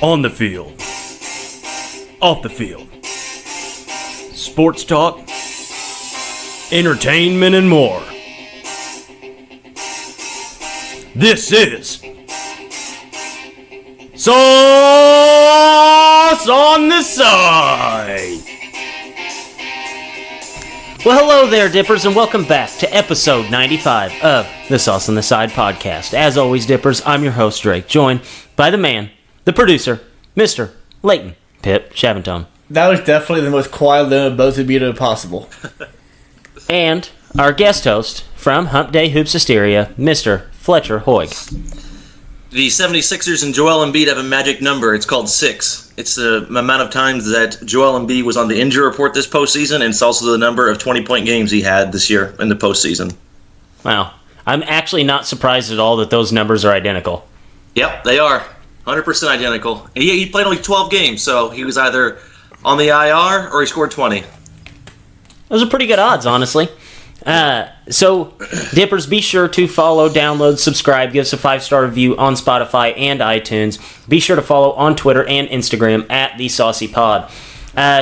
On the field. Off the field. Sports talk. Entertainment and more. This is Sauce on the Side. Well, hello there, Dippers, and welcome back to episode 95 of the Sauce on the Side podcast. As always, Dippers, I'm your host, Drake, joined by the man, the producer, Mr. Leighton Pip Chavantone. That was definitely the most quiet limit of both of you possible. And our guest host from Hump Day Hoops Hysteria, Mr. Fletcher Hoig. The 76ers and Joel Embiid have a magic number. It's called 6. It's the amount of times that Joel Embiid was on the injury report this postseason, and it's also the number of 20-point games he had this year in the postseason. Wow. I'm actually not surprised at all that those numbers are identical. Yep, they are. 100% identical. He played only 12 games, so he was either on the IR or he scored 20. Those are pretty good odds, honestly. So, Dippers, be sure to follow, download, subscribe, give us a 5-star review on Spotify and iTunes. Be sure to follow on Twitter and Instagram at The Saucy Pod.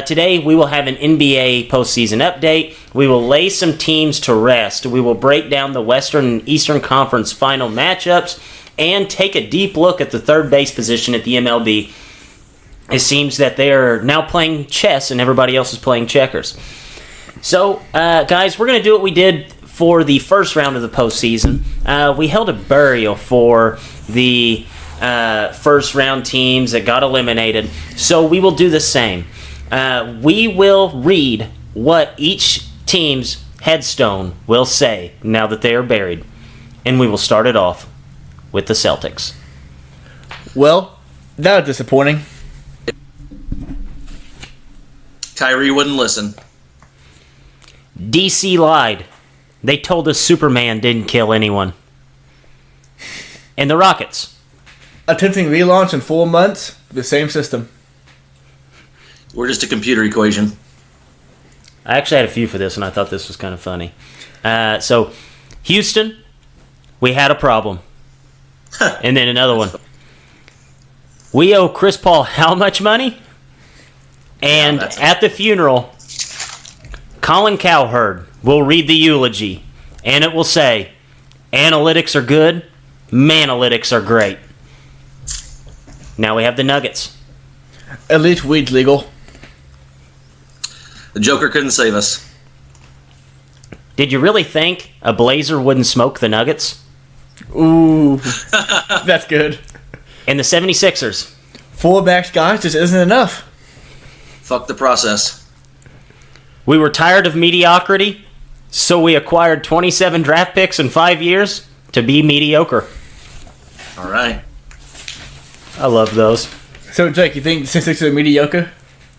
Today, we will have an NBA postseason update. We will lay some teams to rest. We will break down the Western and Eastern Conference final matchups and take a deep look at the third base position at the MLB. It seems that they are now playing chess and everybody else is playing checkers. So, guys, we're going to do what we did for the first round of the postseason. We held a burial for the first round teams that got eliminated. So we will do the same. We will read what each team's headstone will say now that they are buried. And we will start it off with the Celtics. Well, that was disappointing. Kyrie wouldn't listen. DC lied. They told us Superman didn't kill anyone. And the Rockets. Attempting relaunch in 4 months, the same system. We're just a computer equation. I actually had a few for this, and I thought this was kind of funny. So, Houston, we had a problem. And then another one. We owe Chris Paul how much money? And at the funeral, Colin Cowherd will read the eulogy, and it will say, analytics are good, manalytics are great. Now we have the Nuggets. At least weed's legal. The Joker couldn't save us. Did you really think a Blazer wouldn't smoke the Nuggets? Ooh, that's good. And the 76ers. 4 backs, guys, just isn't enough. Fuck the process. We were tired of mediocrity, so we acquired 27 draft picks in 5 years to be mediocre. All right. I love those. So, Jake, you think the 66ers are mediocre?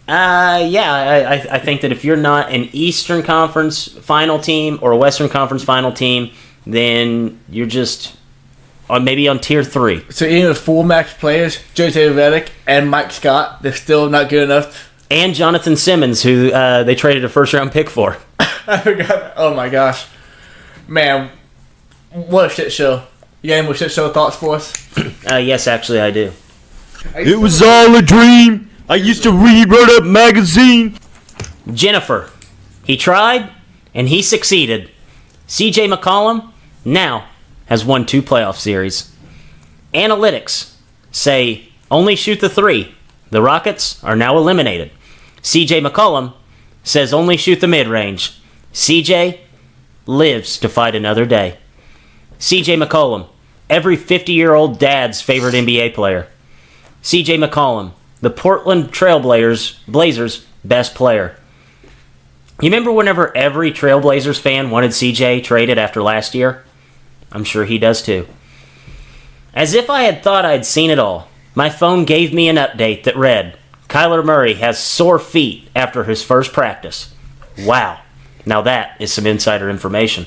Yeah, I think that if you're not an Eastern Conference final team or a Western Conference final team, then you're just maybe on tier 3. So, even with 4 max players, J.J. Redick and Mike Scott, they're still not good enough. And Jonathan Simmons, who they traded a first-round pick for. I forgot. Oh, my gosh. Man, what a shit show. You got any more shit show thoughts for us? Yes, actually, I do. It was all a dream. I used to read Word Up magazine. Jennifer. He tried, and he succeeded. C.J. McCollum now has won 2 playoff series. Analytics say only shoot the 3. The Rockets are now eliminated. C.J. McCollum says only shoot the mid-range. C.J. lives to fight another day. C.J. McCollum, every 50-year-old dad's favorite NBA player. C.J. McCollum, the Portland Blazers' best player. You remember whenever every Trailblazers fan wanted C.J. traded after last year? I'm sure he does too. As if I had thought I'd seen it all, my phone gave me an update that read, Kyler Murray has sore feet after his first practice. Wow. Now that is some insider information.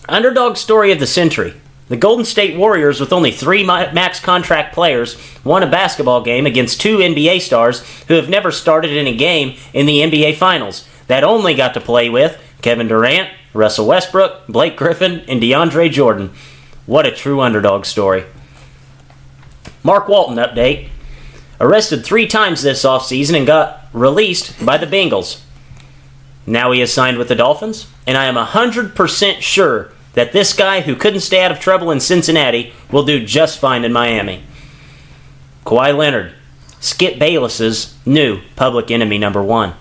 Underdog story of the century. The Golden State Warriors, with only 3 max contract players, won a basketball game against 2 NBA stars who have never started in a game in the NBA Finals, that only got to play with Kevin Durant, Russell Westbrook, Blake Griffin, and DeAndre Jordan. What a true underdog story. Mark Walton update. Arrested 3 times this offseason and got released by the Bengals. Now he is signed with the Dolphins, and I am 100% sure that this guy who couldn't stay out of trouble in Cincinnati will do just fine in Miami. Kawhi Leonard, Skip Bayless's new public enemy number 1.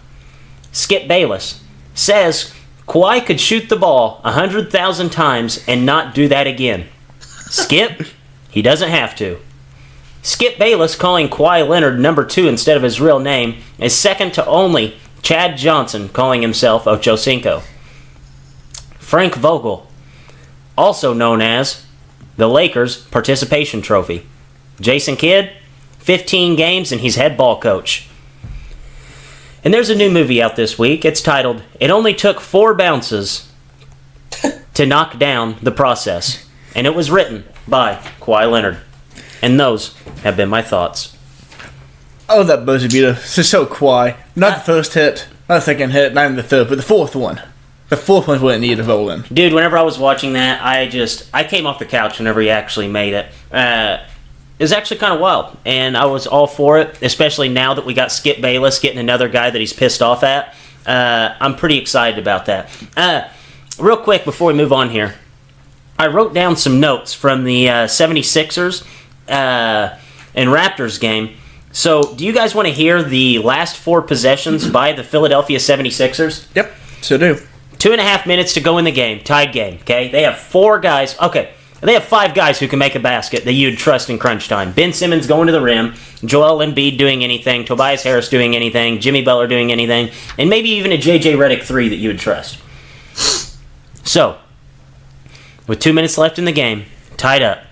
Skip Bayless says Kawhi could shoot the ball 100,000 times and not do that again. Skip, he doesn't have to. Skip Bayless calling Kawhi Leonard number 2 instead of his real name is second to only Chad Johnson calling himself Ocho Cinco. Frank Vogel, also known as the Lakers Participation Trophy. Jason Kidd, 15 games and he's head ball coach. And there's a new movie out this week. It's titled, It Only Took 4 Bounces to Knock Down the Process. And it was written by Kawhi Leonard. And those have been my thoughts. Oh, that buzzer beater. It's just so Kawhi. Not the first hit, not the second hit, not even the third, but the fourth one. The fourth one's what it needed to roll in. Dude, whenever I was watching that, I came off the couch whenever he actually made it. It was actually kind of wild, and I was all for it, especially now that we got Skip Bayless getting another guy that he's pissed off at. I'm pretty excited about that. Real quick, before we move on here, I wrote down some notes from the 76ers and Raptors game. So, do you guys want to hear the last 4 possessions by the Philadelphia 76ers? Yep, so do. 2.5 minutes to go in the game. Tied game, okay? They have 4 guys. Okay, they have 5 guys who can make a basket that you'd trust in crunch time. Ben Simmons going to the rim, Joel Embiid doing anything, Tobias Harris doing anything, Jimmy Butler doing anything, and maybe even a J.J. Redick 3 that you would trust. So, with 2 minutes left in the game, tied up,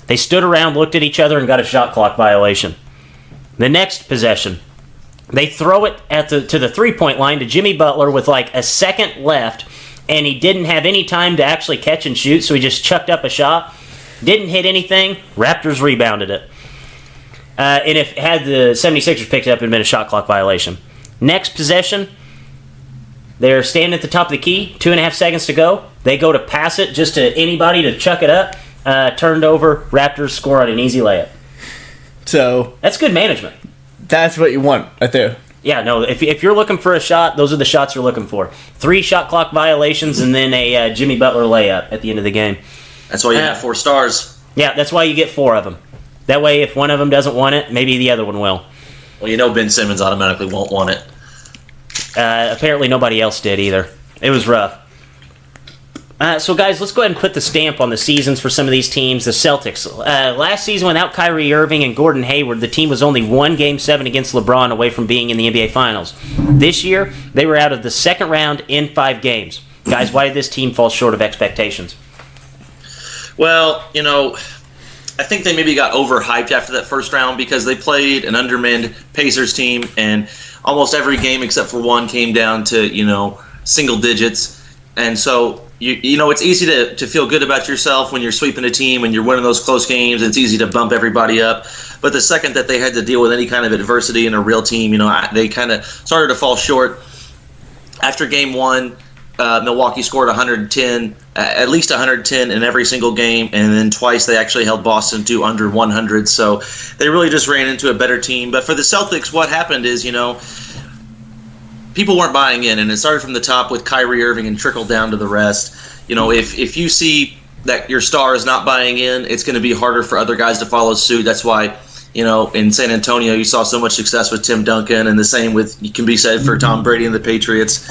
they stood around, looked at each other, and got a shot clock violation. The next possession, they throw it to the three-point line to Jimmy Butler with like a second left, and he didn't have any time to actually catch and shoot, so he just chucked up a shot. Didn't hit anything. Raptors rebounded it. And if had the 76ers picked it up, it would have been a shot clock violation. Next possession, they're standing at the top of the key, 2.5 seconds to go. They go to pass it just to anybody to chuck it up. Turned over, Raptors score on an easy layup. So That's good management. that's what you want right there. Yeah, no, if you're looking for a shot, those are the shots you're looking for. 3 shot clock violations and then a Jimmy Butler layup at the end of the game. That's why you have 4 stars. Yeah, that's why you get 4 of them. That way, if one of them doesn't want it, maybe the other one will. Well, you know Ben Simmons automatically won't want it. Apparently nobody else did either. It was rough. So, guys, let's go ahead and put the stamp on the seasons for some of these teams. The Celtics. Last season, without Kyrie Irving and Gordon Hayward, the team was only 1 Game 7 against LeBron away from being in the NBA Finals. This year, they were out of the second round in 5 games. Guys, why did this team fall short of expectations? Well, you know, I think they maybe got overhyped after that first round because they played an undermanned Pacers team, and almost every game except for one came down to, you know, single digits. And so, you know, it's easy to feel good about yourself when you're sweeping a team and you're winning those close games. It's easy to bump everybody up. But the second that they had to deal with any kind of adversity in a real team, you know, they kind of started to fall short. After game 1, Milwaukee scored 110, at least 110 in every single game, and then twice they actually held Boston to under 100. So they really just ran into a better team. But for the Celtics, what happened is, you know, people weren't buying in, and it started from the top with Kyrie Irving and trickled down to the rest. You know, if you see that your star is not buying in, it's going to be harder for other guys to follow suit. That's why, you know, in San Antonio, you saw so much success with Tim Duncan, and the same can be said for Tom Brady and the Patriots.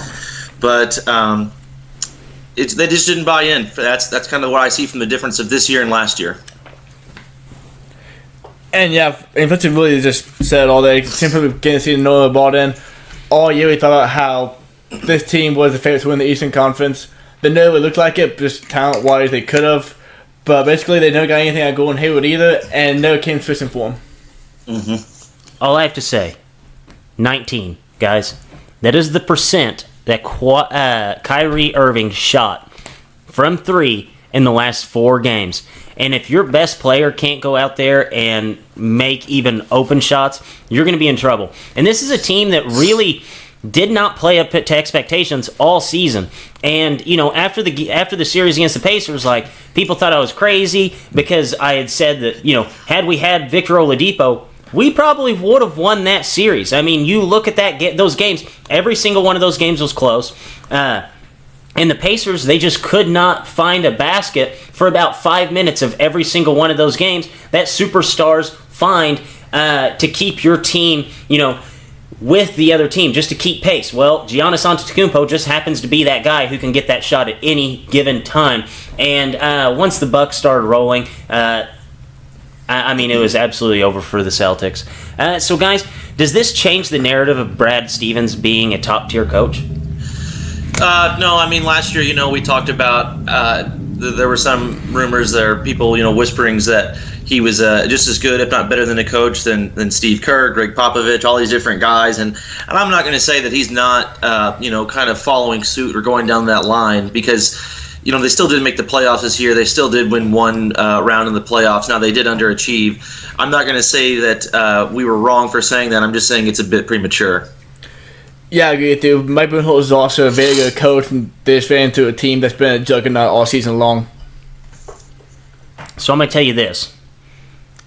But they just didn't buy in. That's kind of what I see from the difference of this year and last year. And yeah, and Fletcher really just said all day. Simply getting to see Noah bought in. All year we thought about how this team was the favorite to win the Eastern Conference. They never really looked like it, just talent-wise they could have. But basically they never got anything out of Gordon Hayward either, and never came fishing for him. Mm-hmm. All I have to say, 19, guys. That is the percent that Kyrie Irving shot from 3 in the last 4 games. And if your best player can't go out there and make even open shots, you're going to be in trouble. And this is a team that really did not play up to expectations all season. And after the series against the Pacers, like, people thought I was crazy because I had said that had we had Victor Oladipo, we probably would have won that series. I mean, you look at those games; every single one of those games was close. And the Pacers, they just could not find a basket for about 5 minutes of every single one of those games that superstars find to keep your team, with the other team, just to keep pace. Well, Giannis Antetokounmpo just happens to be that guy who can get that shot at any given time. And once the Bucks started rolling, it was absolutely over for the Celtics. So, guys, does this change the narrative of Brad Stevens being a top-tier coach? No, I mean, last year, we talked about there were some rumors there, people, whisperings that he was just as good, if not better than a coach than Steve Kerr, Greg Popovich, all these different guys. And I'm not going to say that he's not, kind of following suit or going down that line because, they still did make the playoffs this year. They still did win one round in the playoffs. Now, they did underachieve. I'm not going to say that we were wrong for saying that. I'm just saying it's a bit premature. Yeah, I agree with you. Mike Budenholzer is also a very good coach, and they just ran into a team that's been a juggernaut all season long. So I'm going to tell you this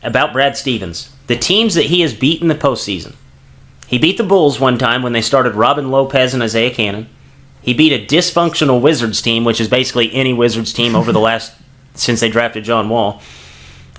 about Brad Stevens. The teams that he has beat in the postseason. He beat the Bulls one time when they started Robin Lopez and Isaiah Cannon. He beat a dysfunctional Wizards team, which is basically any Wizards team over the last, since they drafted John Wall.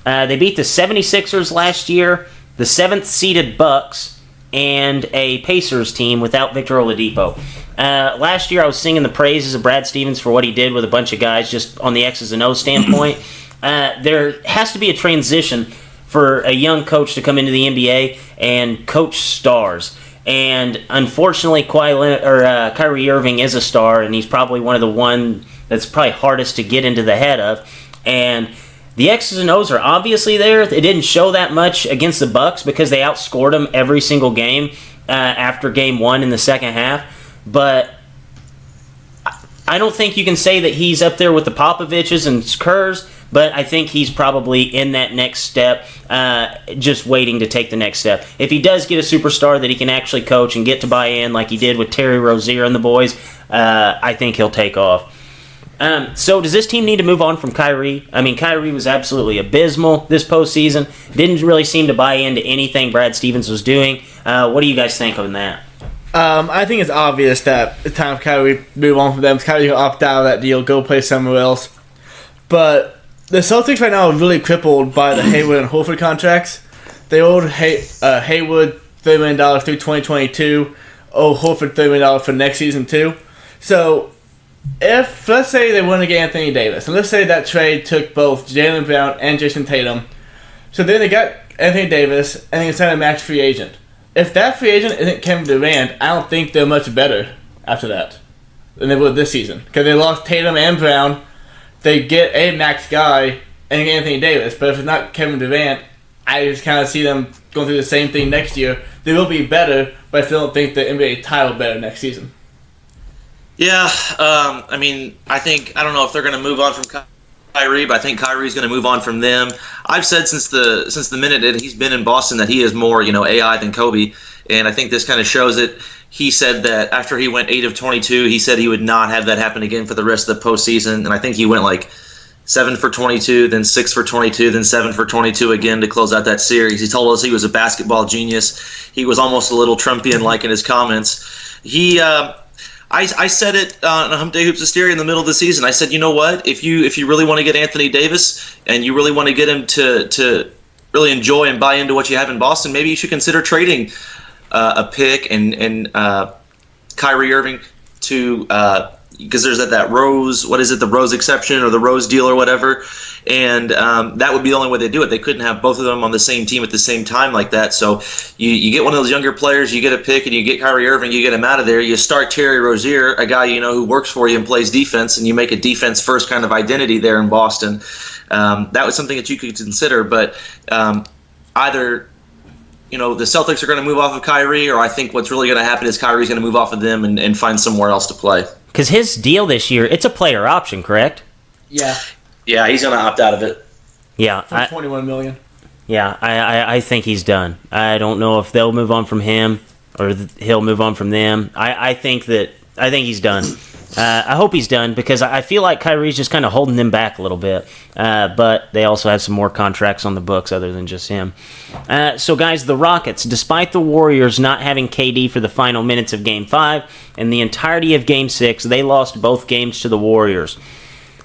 They beat the 76ers last year, the 7th-seeded Bucks, and a Pacers team without Victor Oladipo. Last year, I was singing the praises of Brad Stevens for what he did with a bunch of guys just on the X's and O's standpoint. There has to be a transition for a young coach to come into the NBA and coach stars. And unfortunately, Kyrie Irving is a star, and he's probably one that's probably hardest to get into the head of. And the X's and O's are obviously there. It didn't show that much against the Bucks because they outscored them every single game after game one in the second half. But I don't think you can say that he's up there with the Popoviches and Kerrs, but I think he's probably in that next step, just waiting to take the next step. If he does get a superstar that he can actually coach and get to buy in like he did with Terry Rozier and the boys, I think he'll take off. So does this team need to move on from Kyrie? I mean, Kyrie was absolutely abysmal this postseason. Didn't really seem to buy into anything Brad Stevens was doing. What do you guys think on that? I think it's obvious that it's time for Kyrie to move on from them. Kyrie will opt out of that deal, go play somewhere else. But the Celtics right now are really crippled by the Hayward and Horford contracts. They owed Hayward $30 million through 2022. Owe Horford $30 million for next season too. So if, let's say they want to get Anthony Davis, and let's say that trade took both Jaylen Brown and Jason Tatum, so then they got Anthony Davis, and they can sign a max free agent. If that free agent isn't Kevin Durant, I don't think they're much better after that than they were this season. Because they lost Tatum and Brown, they get a max guy, and they get Anthony Davis. But if it's not Kevin Durant, I just kind of see them going through the same thing next year. They will be better, but I still don't think the NBA title better next season. Yeah, I don't know if they're going to move on from Kyrie, but I think Kyrie's going to move on from them. I've said since the minute that he's been in Boston that he is more, AI than Kobe, and I think this kind of shows it. He said that after he went 8 of 22, he said he would not have that happen again for the rest of the postseason, and I think he went like 7 for 22, then 6 for 22, then 7 for 22 again to close out that series. He told us he was a basketball genius. He was almost a little Trumpian-like in his comments. I said it on Hump Day Hoops Hysteria in the middle of the season. I said, you know what? If you really want to get Anthony Davis and you really want to get him to really enjoy and buy into what you have in Boston, maybe you should consider trading a pick and Kyrie Irving to because there's that Rose, what is it, the Rose exception or the Rose deal or whatever, and that would be the only way they do it. They couldn't have both of them on the same team at the same time like that. So you get one of those younger players, you get a pick, and you get Kyrie Irving, you get him out of there. You start Terry Rozier, a guy who works for you and plays defense, and you make a defense-first kind of identity there in Boston. That was something that you could consider, but either the Celtics are going to move off of Kyrie, or I think what's really going to happen is Kyrie's going to move off of them and find somewhere else to play. Because his deal this year, it's a player option, correct? Yeah. Yeah, he's going to opt out of it. Yeah. For $21 million. Yeah, I think he's done. I don't know if they'll move on from him. or he'll move on from them. I think he's done. I hope he's done because I feel like Kyrie's just kind of holding them back a little bit. But they also have some more contracts on the books other than just him. So, guys, the Rockets, despite the Warriors not having KD for the final minutes of Game 5 and the entirety of Game 6, they lost both games to the Warriors.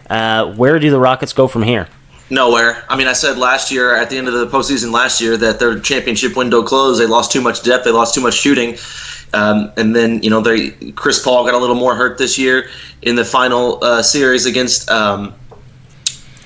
Where do the Rockets go from here? Nowhere. I mean, I said last year, at the end of the postseason last year, that their championship window closed. They lost too much depth. They lost too much shooting. And then, Chris Paul got a little more hurt this year in the final series against the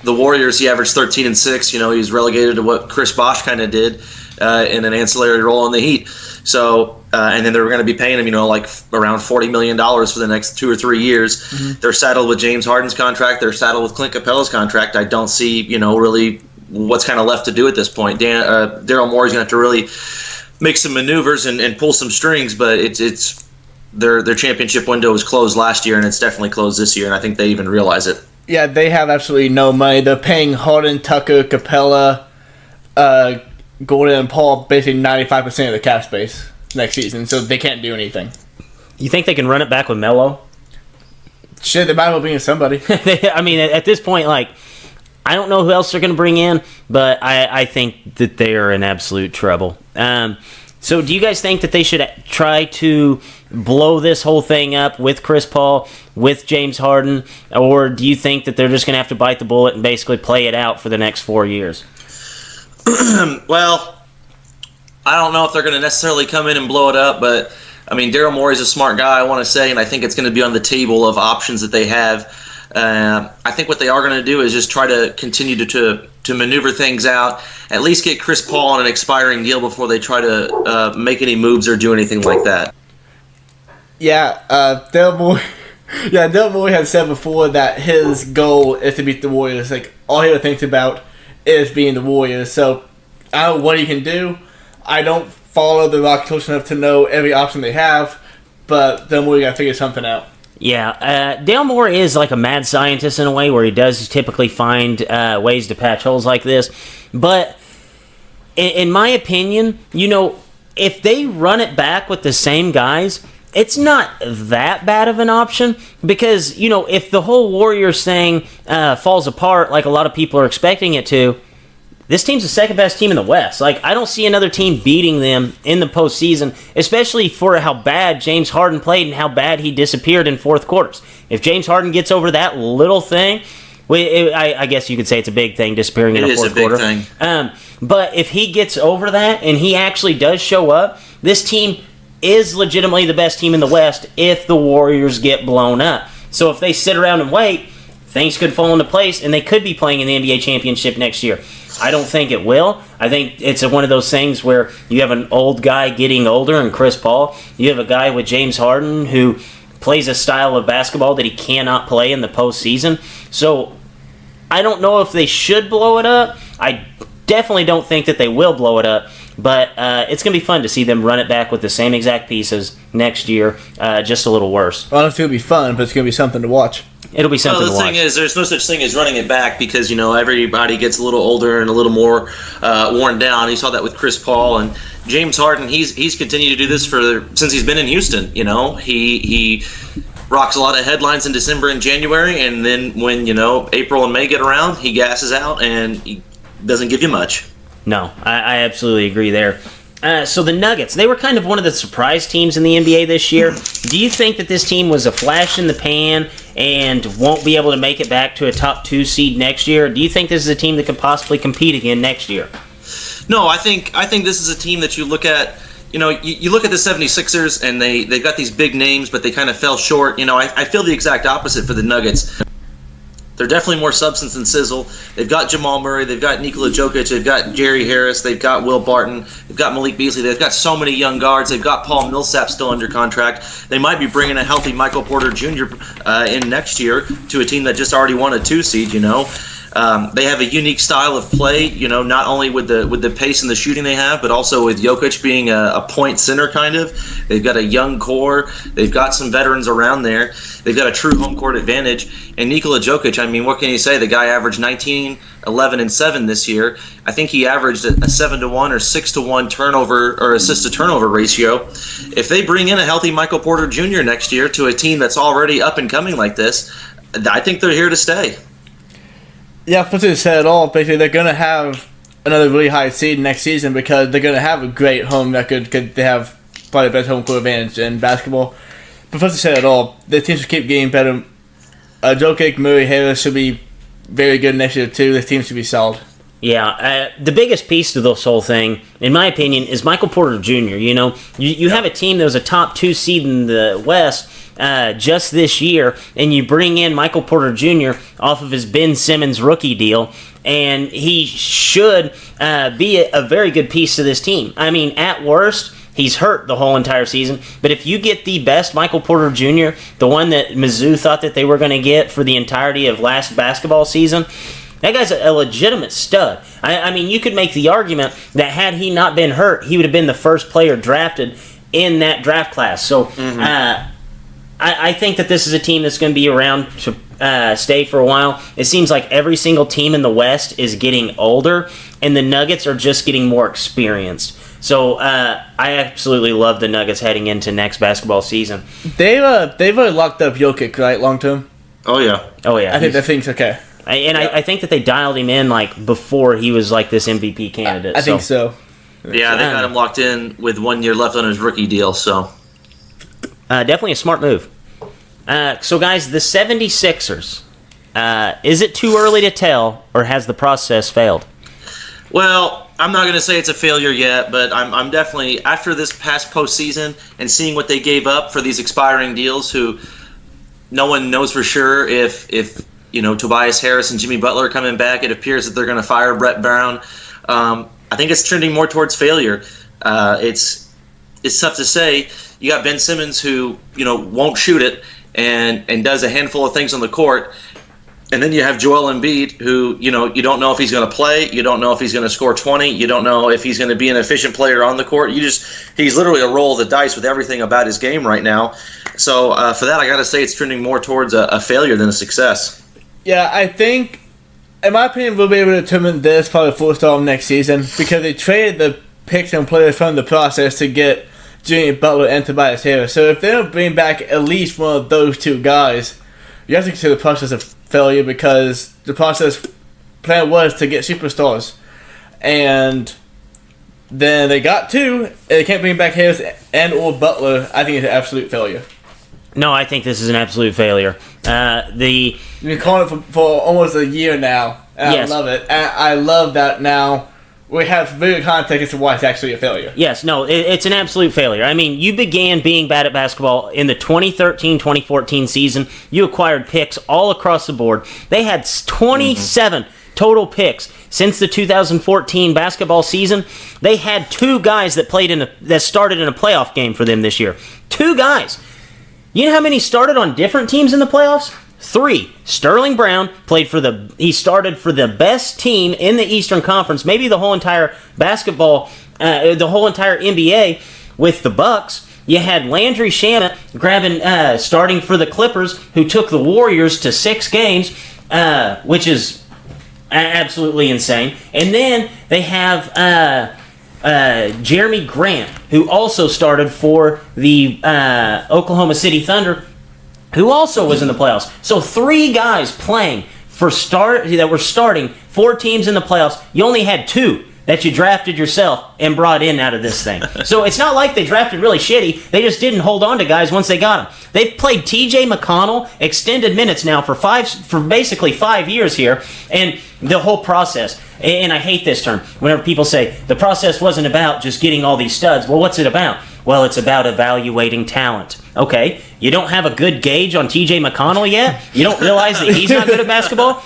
Warriors. He averaged 13 and 6. He was relegated to what Chris Bosh kind of did in an ancillary role in the Heat. So, and then they were going to be paying him, like around $40 million for the next 2 or 3 years. Mm-hmm. They're saddled with James Harden's contract. They're saddled with Clint Capella's contract. I don't see, really what's kind of left to do at this point. Daryl Morey's going to have to really make some maneuvers and pull some strings, but it's their championship window was closed last year, and it's definitely closed this year, and I think they even realize it. Yeah, they have absolutely no money. They're paying Harden, Tucker, Capella, Gordon, and Paul basically 95% of the cap space next season, so they can't do anything. You think they can run it back with Melo? Shit, they might as well bring in somebody. I mean, at this point, I don't know who else they're going to bring in, but I think that they are in absolute trouble. So do you guys think that they should try to blow this whole thing up with Chris Paul, with James Harden, or do you think that they're just going to have to bite the bullet and basically play it out for the next 4 years? Well, I don't know if they're going to necessarily come in and blow it up, but I mean, Daryl Morey's a smart guy, I want to say, and I think it's going to be on the table of options that they have. I think what they are going to do is just try to continue to maneuver things out, at least get Chris Paul on an expiring deal before they try to make any moves or do anything like that. Yeah, Daryl Morey had said before that his goal is to beat the Warriors. All he ever thinks about is being the Warriors. So I don't know what he can do. I don't follow the Rockets close enough to know every option they have, but Daryl Morey got to figure something out. Yeah, Daryl Morey is like a mad scientist in a way where he does typically find ways to patch holes like this. But in my opinion, if they run it back with the same guys, it's not that bad of an option because, if the whole Warriors thing falls apart like a lot of people are expecting it to, this team's the second best team in the West. I don't see another team beating them in the postseason, especially for how bad James Harden played and how bad he disappeared in fourth quarters. If James Harden gets over that little thing, I guess you could say it's a big thing, disappearing in a fourth quarter. It is a big thing. But if he gets over that and he actually does show up, this team is legitimately the best team in the West if the Warriors get blown up. So if they sit around and wait, things could fall into place and they could be playing in the NBA championship next year. I don't think it will. I think it's one of those things where you have an old guy getting older in Chris Paul. You have a guy with James Harden who plays a style of basketball that he cannot play in the postseason. So I don't know if they should blow it up. I definitely don't think that they will blow it up. But it's going to be fun to see them run it back with the same exact pieces next year, just a little worse. Well, I don't think it'll be fun, but it's going to be something to watch. It'll be something to watch. The thing is, there's no such thing as running it back because, everybody gets a little older and a little more worn down. You saw that with Chris Paul and James Harden. He's continued to do this since he's been in Houston. He rocks a lot of headlines in December and January, and then when, April and May get around, he gasses out and he doesn't give you much. No, I absolutely agree there. So the Nuggets, they were kind of one of the surprise teams in the NBA this year. Do you think that this team was a flash in the pan and won't be able to make it back to a top 2 seed next year? Or do you think this is a team that could possibly compete again next year? No, I think this is a team that you look at. You look at the 76ers and they've got these big names, but they kind of fell short. I feel the exact opposite for the Nuggets. They're definitely more substance than sizzle. They've got Jamal Murray. They've got Nikola Jokic. They've got Jerry Harris. They've got Will Barton. They've got Malik Beasley. They've got so many young guards. They've got Paul Millsap still under contract. They might be bringing a healthy Michael Porter Jr. In next year to a team that just already won a 2 seed, They have a unique style of play, not only with the pace and the shooting they have, but also with Jokic being a point center kind of. They've got a young core. They've got some veterans around there. They've got a true home court advantage. And Nikola Jokic, I mean, what can you say? The guy averaged 19, 11, and 7 this year. I think he averaged a 7-1 or 6-1 turnover or assist to turnover ratio. If they bring in a healthy Michael Porter Jr. next year to a team that's already up and coming like this, I think they're here to stay. Yeah, Fletcher said it all. Basically, they're going to have another really high seed next season because they're going to have a great home record because they have probably the best home court advantage in basketball. Professor said it all. The team should keep getting better. Jokic, Murray, Harris should be very good next year, too. The team should be solid. Yeah, the biggest piece to this whole thing, in my opinion, is Michael Porter Jr. You have a team that was a top 2 seed in the West just this year, and you bring in Michael Porter Jr. off of his Ben Simmons rookie deal, and he should be a very good piece to this team. I mean, at worst, he's hurt the whole entire season, but if you get the best Michael Porter Jr., the one that Mizzou thought that they were going to get for the entirety of last basketball season, that guy's a legitimate stud. I mean, you could make the argument that had he not been hurt, he would have been the first player drafted in that draft class. So I think that this is a team that's going to be around to stay for a while. It seems like every single team in the West is getting older, and the Nuggets are just getting more experienced. So I absolutely love the Nuggets heading into next basketball season. They've already locked up Jokic, right, long term? Oh, yeah. I think that thing's okay. I think that they dialed him in before he was this MVP candidate. I think so. Yeah, they got him locked in with 1 year left on his rookie deal. So definitely a smart move. So guys, the 76ers. Is it too early to tell, or has the process failed? Well, I'm not going to say it's a failure yet, but I'm definitely, after this past postseason and seeing what they gave up for these expiring deals, who no one knows for sure if Tobias Harris and Jimmy Butler are coming back. It appears that they're going to fire Brett Brown. I think it's trending more towards failure. It's tough to say. You got Ben Simmons who won't shoot it and does a handful of things on the court, and then you have Joel Embiid who you don't know if he's going to play. You don't know if he's going to score 20. You don't know if he's going to be an efficient player on the court. He's literally a roll of the dice with everything about his game right now. So for that, I got to say it's trending more towards a failure than a success. Yeah, I think, in my opinion, we'll be able to determine this probably full-star next season because they traded the picks and players from the process to get Jimmy Butler and Tobias Harris. So if they don't bring back at least one of those two guys, you have to consider the process a failure because the process plan was to get superstars. And then they got 2, and they can't bring back Harris and or Butler. I think it's an absolute failure. No, I think this is an absolute failure. You've been calling it for almost a year now. And yes. I love it. And I love that now we have very context as to why it's actually a failure. Yes, no, it's an absolute failure. I mean, you began being bad at basketball in the 2013-2014 season. You acquired picks all across the board. They had 27 total picks since the 2014 basketball season. They had 2 guys that started in a playoff game for them this year. 2 guys. You know how many started on different teams in the playoffs? 3. Sterling Brown he started for the best team in the Eastern Conference, maybe the whole entire basketball, the whole entire NBA with the Bucks. You had Landry Shamet starting for the Clippers, who took the Warriors to 6 games, which is absolutely insane. And then they have Jeremy Grant, who also started for the Oklahoma City Thunder, who also was in the playoffs. So 3 guys playing that were starting 4 teams in the playoffs. You only had 2 that you drafted yourself and brought in out of this thing. So it's not like they drafted really shitty. They just didn't hold on to guys once they got them. They've played T.J. McConnell extended minutes now for basically 5 years here, and the whole process. And I hate this term. Whenever people say the process wasn't about just getting all these studs. Well, what's it about? Well, it's about evaluating talent. Okay, you don't have a good gauge on T.J. McConnell yet? You don't realize that he's not good at basketball?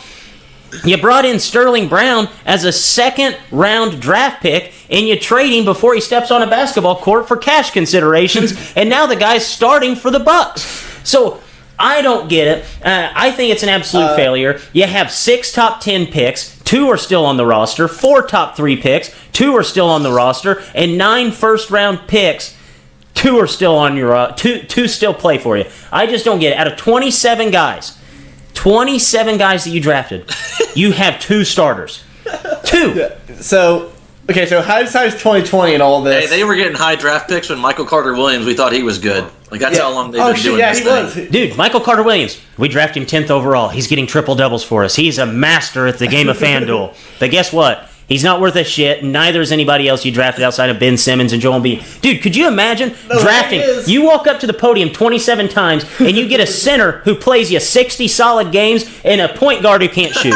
You brought in Sterling Brown as a second-round draft pick, and you trade him before he steps on a basketball court for cash considerations, and now the guy's starting for the Bucks. So I don't get it. I think it's an absolute failure. You have 6 top 10 picks. 2 are still on the roster. 4 top 3 picks. 2 are still on the roster. And 9 first-round picks. 2 are still on your... Two still play for you. I just don't get it. Out of 27 guys that you drafted, you have 2 starters. 2! So hindsight's 2020 and all this. Hey, they were getting high draft picks when Michael Carter Williams. We thought he was good. Like that's how long they've been doing this thing. Was. Dude, Michael Carter Williams, we drafted him 10th overall. He's getting triple doubles for us. He's a master at the game of FanDuel. But guess what? He's not worth a shit. Neither is anybody else you drafted outside of Ben Simmons and Joel Embiid. Dude, could you imagine drafting? You walk up to the podium 27 times and you get a center who plays you 60 solid games and a point guard who can't shoot.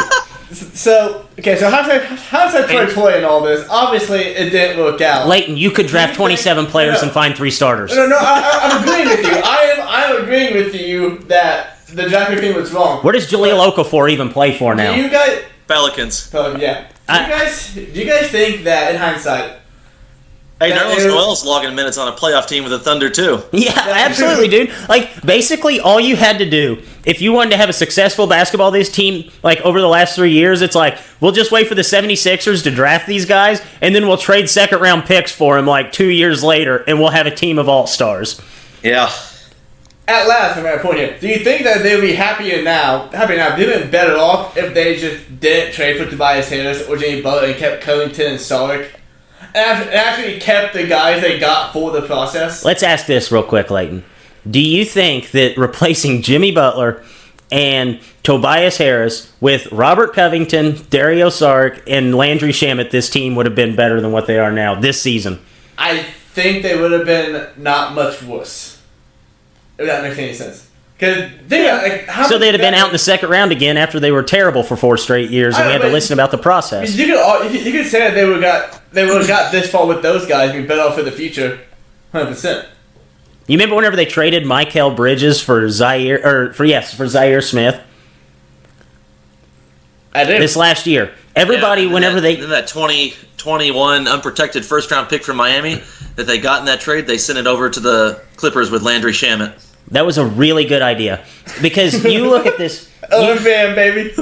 So hindsight 2020 and all this. Obviously, it didn't work out. Leighton, you could draft 27 players and find 3 starters. No, I'm agreeing with you. I'm agreeing with you that the drafting thing was wrong. Where does Jahlil Okafor even play for now? You guys, Pelicans. yeah. Do you guys think that in hindsight? Hey, Nerlens Noel's logging minutes on a playoff team with the Thunder too. Yeah, absolutely, dude. Like, basically, all you had to do, if you wanted to have a successful basketball this team, like, over the last 3 years, it's like, we'll just wait for the 76ers to draft these guys, and then we'll trade second-round picks for them, like, 2 years later, and we'll have a team of all-stars. Yeah. At last, I'm at a point here. Do you think that they would be happier now? They'd been better off if they just didn't trade for Tobias Harris or Jimmy Butler and kept Covington and Sark? And actually kept the guys they got for the process? Let's ask this real quick, Leighton. Do you think that replacing Jimmy Butler and Tobias Harris with Robert Covington, Dario Saric, and Landry Shamet, this team would have been better than what they are now this season? I think they would have been not much worse. If that makes any sense. So they'd have been out in the second round again after they were terrible for 4 straight years, and we had to listen about the process. You could say that they would have got this far with those guys and be better off for the future, 100%. You remember whenever they traded Mikal Bridges for Zaire Smith? I did. This last year. Everybody, that 2021 unprotected first round pick from Miami that they got in that trade, they sent it over to the Clippers with Landry Shamet. That was a really good idea. Because you look at this... Fan, baby.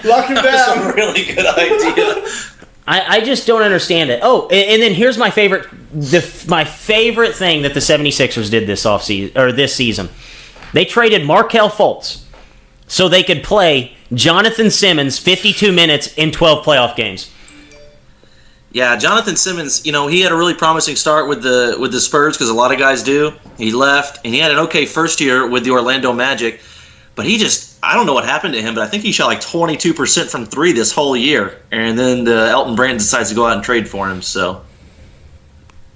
Lock him down. That's a really good idea. I just don't understand it. Oh, and then here's my favorite thing that the 76ers did this season. They traded Markelle Fultz so they could play Jonathan Simmons 52 minutes in 12 playoff games. Yeah, Jonathan Simmons, he had a really promising start with the Spurs because a lot of guys do. He left, and he had an okay first year with the Orlando Magic, but I don't know what happened to him, but I think he shot like 22% from 3 this whole year, and then Elton Brand decides to go out and trade for him, so.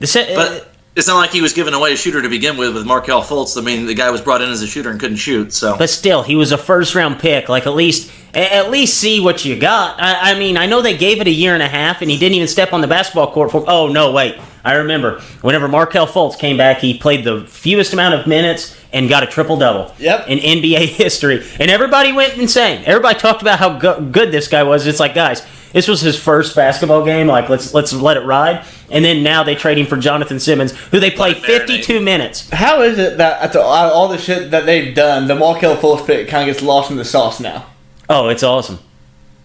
But it's not like he was giving away a shooter to begin with Markelle Fultz. I mean, the guy was brought in as a shooter and couldn't shoot, so. But still, he was a first-round pick. Like, at least see what you got. I mean, I know they gave it a year and a half, and he didn't even step on the basketball court for... Oh, no, wait. I remember. Whenever Markelle Fultz came back, he played the fewest amount of minutes and got a triple-double in NBA history. And everybody went insane. Everybody talked about how good this guy was. It's like, guys, this was his first basketball game. Like, let's let it ride. And then now they trade him for Jonathan Simmons, who they play 52 minutes. How is it that after all the shit that they've done, the Markelle Fultz pick kind of gets lost in the sauce now? Oh, it's awesome.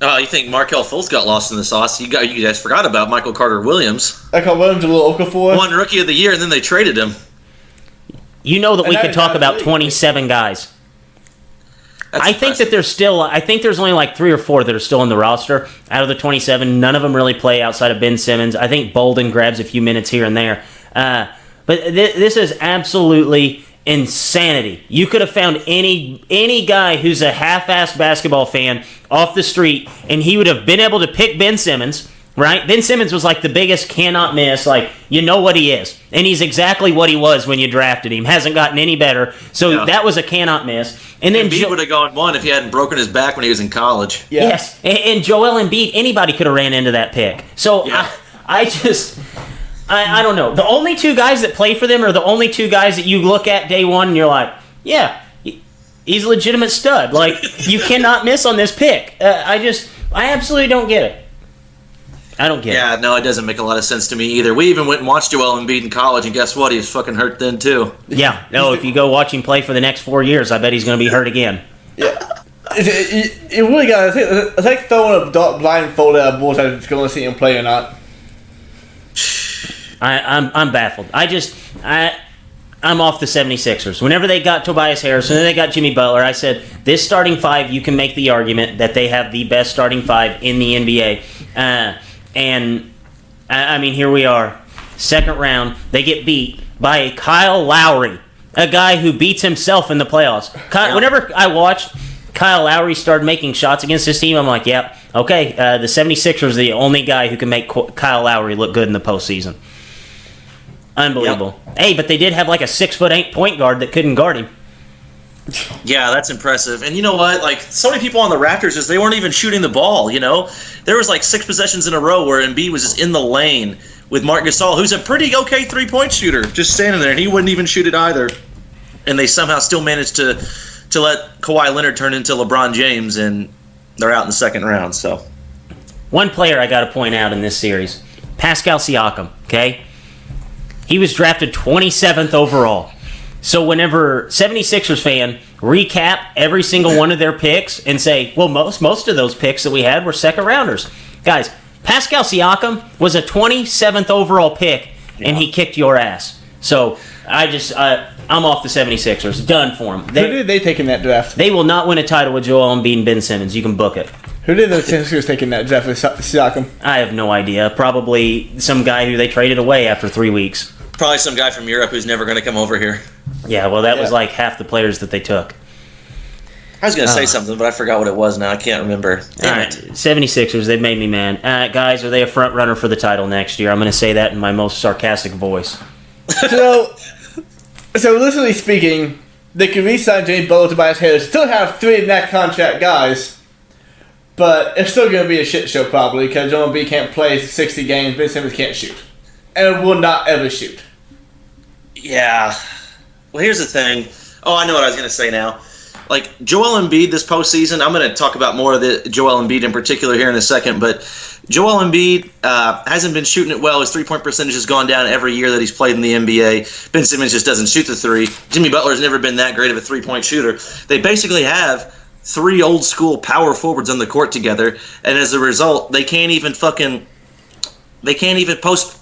Oh, you think Markelle Fultz got lost in the sauce? You guys forgot about Michael Carter Williams. Michael Williams, a little Okafor. Won Rookie of the Year, and then they traded him. You know that we could talk about 27 guys. I think that there's only like 3 or 4 that are still on the roster out of the 27. None of them really play outside of Ben Simmons. I think Bolden grabs a few minutes here and there. But this is absolutely insanity. You could have found any guy who's a half-assed basketball fan off the street, and he would have been able to pick Ben Simmons. Right? Ben Simmons was like the biggest cannot miss. Like, you know what he is. And he's exactly what he was when you drafted him. Hasn't gotten any better. So that was a cannot miss. And then Embiid would have gone 1 if he hadn't broken his back when he was in college. Yeah. Yes. And Joel Embiid, anybody could have ran into that pick. So I don't know. The only 2 guys that play for them are the only 2 guys that you look at day one and you're like, yeah, he's a legitimate stud. Like, you cannot miss on this pick. I absolutely don't get it. I don't get it. Yeah, no, it doesn't make a lot of sense to me either. We even went and watched Joel Embiid in college, and guess what? He was fucking hurt then, too. Yeah, no, if you go watch him play for the next 4 years, I bet he's going to be hurt again. Yeah. You really got to it's like throwing a blindfold at a bullseye that's going to see him play or not. I'm baffled. I'm off the 76ers. Whenever they got Tobias Harris and then they got Jimmy Butler, I said, this starting five, you can make the argument that they have the best starting five in the NBA. And, I mean, here we are. Second round, they get beat by Kyle Lowry, a guy who beats himself in the playoffs. Whenever I watched Kyle Lowry start making shots against this team, I'm like, yep, okay, the 76ers are the only guy who can make Kyle Lowry look good in the postseason. Unbelievable. Yep. Hey, but they did have like a 6'8" point guard that couldn't guard him. Yeah, that's impressive. And you know what? Like, so many people on the Raptors is they weren't even shooting the ball, you know? There was like 6 possessions in a row where Embiid was just in the lane with Marc Gasol, who's a pretty okay three-point shooter, just standing there, and he wouldn't even shoot it either. And they somehow still managed to let Kawhi Leonard turn into LeBron James, and they're out in the second round, so. One player I got to point out in this series, Pascal Siakam, okay? He was drafted 27th overall. So whenever 76ers fan recap every single one of their picks and say, well, most of those picks that we had were second rounders. Guys, Pascal Siakam was a 27th overall pick, and he kicked your ass. So I'm off the 76ers. Done for them. Who did they take in that draft? They will not win a title with Joel Embiid and Ben Simmons. You can book it. Who did the Sixers take in that draft with Siakam? I have no idea. Probably some guy who they traded away after 3 weeks. Probably some guy from Europe who's never going to come over here. Yeah, well, that was like half the players that they took. I was going to say something, but I forgot what it was now. I can't remember. Damn it. 76ers, they've made me mad. Guys, are they a front runner for the title next year? I'm going to say that in my most sarcastic voice. So literally speaking, they could re-sign Jimmy Butler, Tobias Harris, still have 3 net contract guys, but it's still going to be a shit show probably because Joel Embiid can't play 60 games, Ben Simmons can't shoot, and will not ever shoot. Yeah. Well, here's the thing. Oh, I know what I was going to say now. Like, Joel Embiid this postseason, I'm going to talk about more of the Joel Embiid in particular here in a second, but Joel Embiid hasn't been shooting it well. His three-point percentage has gone down every year that he's played in the NBA. Ben Simmons just doesn't shoot the three. Jimmy Butler's never been that great of a three-point shooter. They basically have 3 old-school power forwards on the court together, and as a result, they can't even post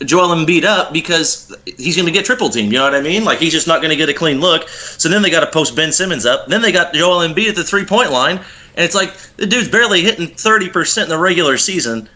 Joel Embiid up because he's going to get triple teamed. You know what I mean? Like, he's just not going to get a clean look. So then they got to post Ben Simmons up. Then they got Joel Embiid at the three-point line. And it's like, the dude's barely hitting 30% in the regular season.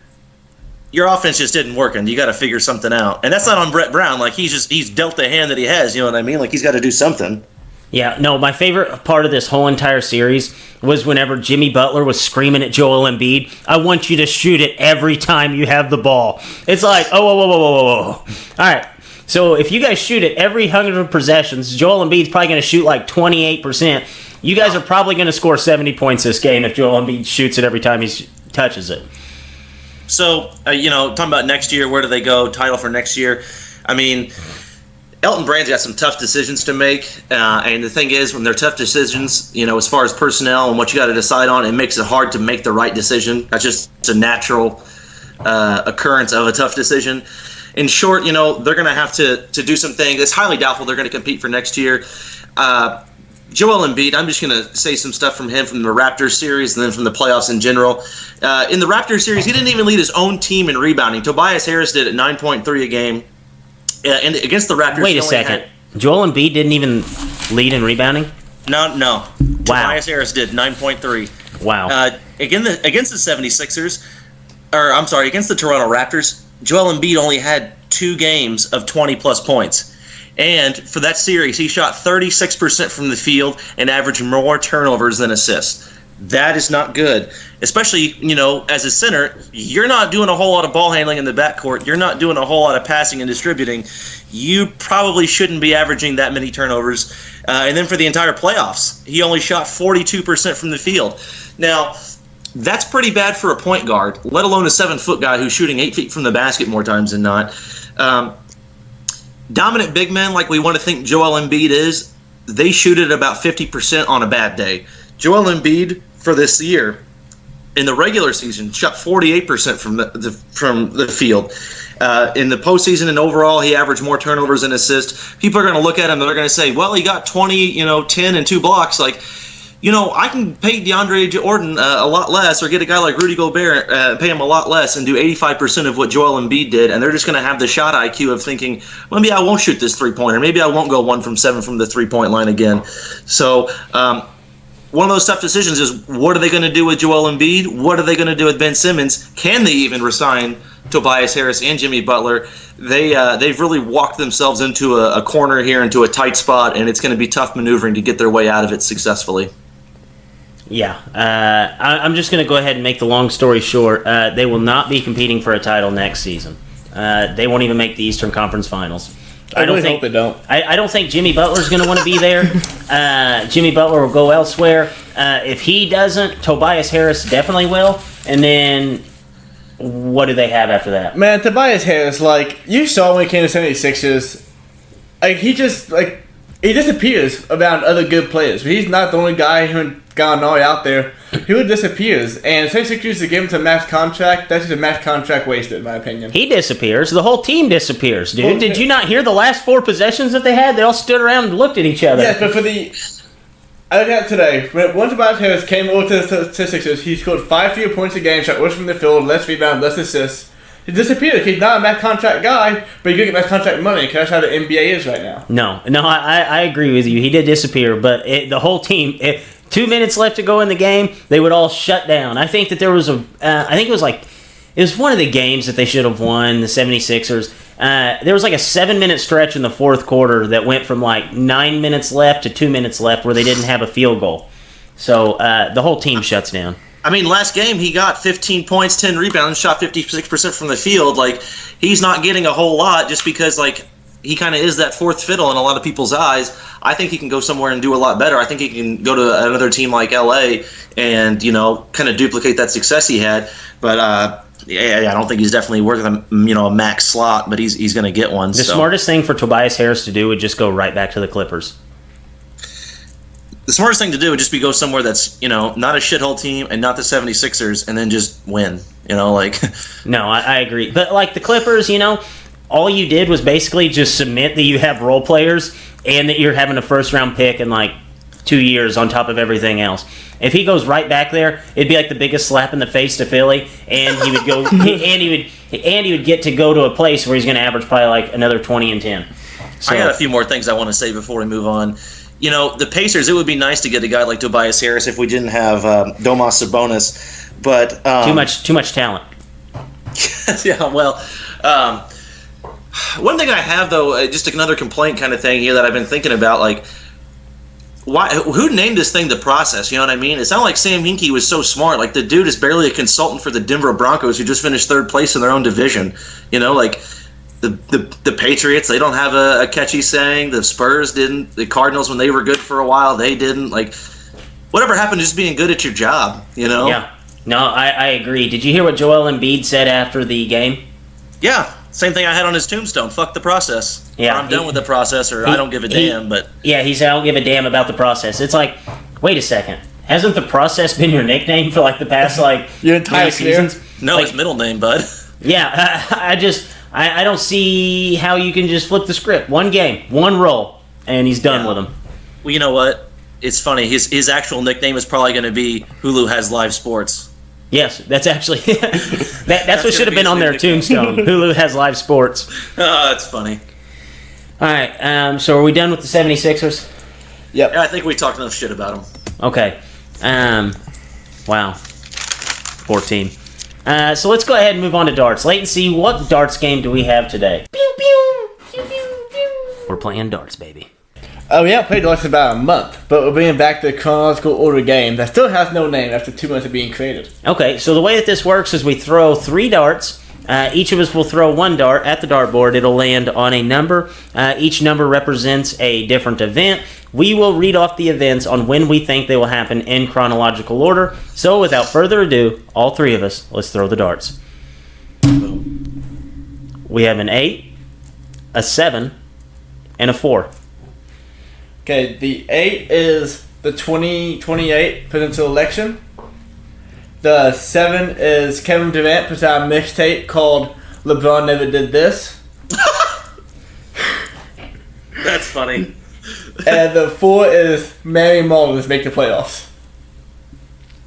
Your offense just isn't working. You got to figure something out. And that's not on Brett Brown. Like, he's dealt the hand that he has. You know what I mean? Like, he's got to do something. Yeah, no, my favorite part of this whole entire series was whenever Jimmy Butler was screaming at Joel Embiid, I want you to shoot it every time you have the ball. It's like, whoa. All right, so if you guys shoot it every 100 possessions, Joel Embiid's probably going to shoot like 28%. You guys are probably going to score 70 points this game if Joel Embiid shoots it every time he touches it. So, talking about next year, where do they go? Title for next year. I mean, Elton Brand's got some tough decisions to make, and the thing is, when they're tough decisions, as far as personnel and what you got to decide on, it makes it hard to make the right decision. That's just a natural occurrence of a tough decision. In short, they're going to have to do some things. It's highly doubtful they're going to compete for next year. Joel Embiid, I'm just going to say some stuff from him from the Raptors series and then from the playoffs in general. In the Raptors series, he didn't even lead his own team in rebounding. Tobias Harris did at 9.3 a game. And against the Raptors. Wait a second. Joel Embiid didn't even lead in rebounding? No. Wow. Tobias Harris did 9.3. Wow. Against the 76ers, against the Toronto Raptors, Joel Embiid only had 2 games of 20-plus points. And for that series, he shot 36% from the field and averaged more turnovers than assists. That is not good. Especially, as a center, you're not doing a whole lot of ball handling in the backcourt. You're not doing a whole lot of passing and distributing. You probably shouldn't be averaging that many turnovers. And then for the entire playoffs, he only shot 42% from the field. Now, that's pretty bad for a point guard, let alone a 7-foot guy who's shooting 8 feet from the basket more times than not. Dominant big men, like we want to think Joel Embiid is, they shoot it about 50% on a bad day. Joel Embiid, for this year, in the regular season, shot 48% from the field. In the postseason and overall, he averaged more turnovers than assists. People are going to look at him and they're going to say, well, he got 20, 10 and 2 blocks. Like, I can pay DeAndre Jordan a lot less, or get a guy like Rudy Gobert, pay him a lot less, and do 85% of what Joel Embiid did, and they're just going to have the shot IQ of thinking, well, maybe I won't shoot this three-pointer. Maybe I won't go 1 from 7 from the three-point line again. So, one of those tough decisions is, what are they going to do with Joel Embiid? What are they going to do with Ben Simmons? Can they even resign Tobias Harris and Jimmy Butler? They've really walked themselves into a corner here, into a tight spot, and it's going to be tough maneuvering to get their way out of it successfully. Yeah, I'm just going to go ahead and make the long story short. They will not be competing for a title next season. They won't even make the Eastern Conference Finals. I really hope they don't. I don't think Jimmy Butler's going to want to be there. Jimmy Butler will go elsewhere. If he doesn't, Tobias Harris definitely will. And then, what do they have after that? Man, Tobias Harris, you saw when he came to 76ers, he disappears around other good players. But he's not the only guy who Gallinari out there. He disappears. And 76ers to give him to a max contract, that's just a max contract wasted, in my opinion. He disappears. The whole team disappears, dude. Did you not hear the last 4 possessions that they had? They all stood around and looked at each other. Yes, but I looked at it today. When Tobias Harris came over to the Sixers, he scored 5 fewer points a game, shot worse from the field, less rebound, less assists. He disappeared. He's not a max contract guy, but he's going to get max contract money because that's how the NBA is right now. No, I agree with you. He did disappear, but the whole team... 2 minutes left to go in the game, they would all shut down. I think that there was it was one of the games that they should have won, the 76ers. There was a 7-minute stretch in the fourth quarter that went from 9 minutes left to 2 minutes left where they didn't have a field goal. So the whole team shuts down. I mean, last game he got 15 points, 10 rebounds, shot 56% from the field. He's not getting a whole lot just because he kind of is that fourth fiddle in a lot of people's eyes. I think he can go somewhere and do a lot better. I think he can go to another team like LA and, kind of duplicate that success he had. But, I don't think he's definitely worth a max slot, but he's going to get one. The smartest thing for Tobias Harris to do would just go right back to the Clippers. The smartest thing to do would just be go somewhere that's, not a shithole team and not the 76ers, and then just win, No, I agree. But, the Clippers, all you did was basically just submit that you have role players and that you're having a first-round pick in 2 years on top of everything else. If he goes right back there, it'd be the biggest slap in the face to Philly, and he would go he would get to go to a place where he's going to average probably another 20 and 10. So, I got a few more things I want to say before we move on. The Pacers, it would be nice to get a guy like Tobias Harris if we didn't have Domas Sabonis, but too much talent. Yeah, well. One thing I have, though, just another complaint kind of thing here that I've been thinking about, who named this thing the process? You know what I mean? It sounded like Sam Hinkie was so smart. The dude is barely a consultant for the Denver Broncos, who just finished third place in their own division. The Patriots, they don't have a catchy saying. The Spurs didn't. The Cardinals, when they were good for a while, they didn't. Whatever happened to just being good at your job, Yeah. No, I agree. Did you hear what Joel Embiid said after the game? Yeah. Same thing I had on his tombstone. Fuck the process. Yeah, I'm done with the process, or I don't give a damn. But yeah, he said I don't give a damn about the process. It's wait a second, hasn't the process been your nickname for the past your entire seasons? No, his middle name, bud. Yeah, I don't see how you can just flip the script. One game, one role, and he's done with him. Well, you know what? It's funny. His actual nickname is probably going to be Hulu Has Live Sports. Yes, that's actually that's what should have been on their tombstone. Hulu Has Live Sports. Oh, that's funny. All right, so are we done with the 76ers? Yep. Yeah, I think we talked enough shit about them. Okay. Wow. Poor team. So let's go ahead and move on to darts. Latency, what darts game do we have today? Pew, pew, pew, pew, pew. We're playing darts, baby. We haven't played darts in about a month, but we're bringing back the chronological order game that still has no name after 2 months of being created. Okay, so the way that this works is we throw 3 darts. Each of us will throw 1 dart at the dartboard. It'll land on a number. Each number represents a different event. We will read off the events on when we think they will happen in chronological order. So without further ado, all 3 of us, let's throw the darts. We have an 8, a 7, and a 4. Okay, the 8 is the 2028 presidential election. The 7 is Kevin Durant puts out a mixtape called LeBron Never Did This. That's funny. And the 4 is Miami Marlins make the playoffs.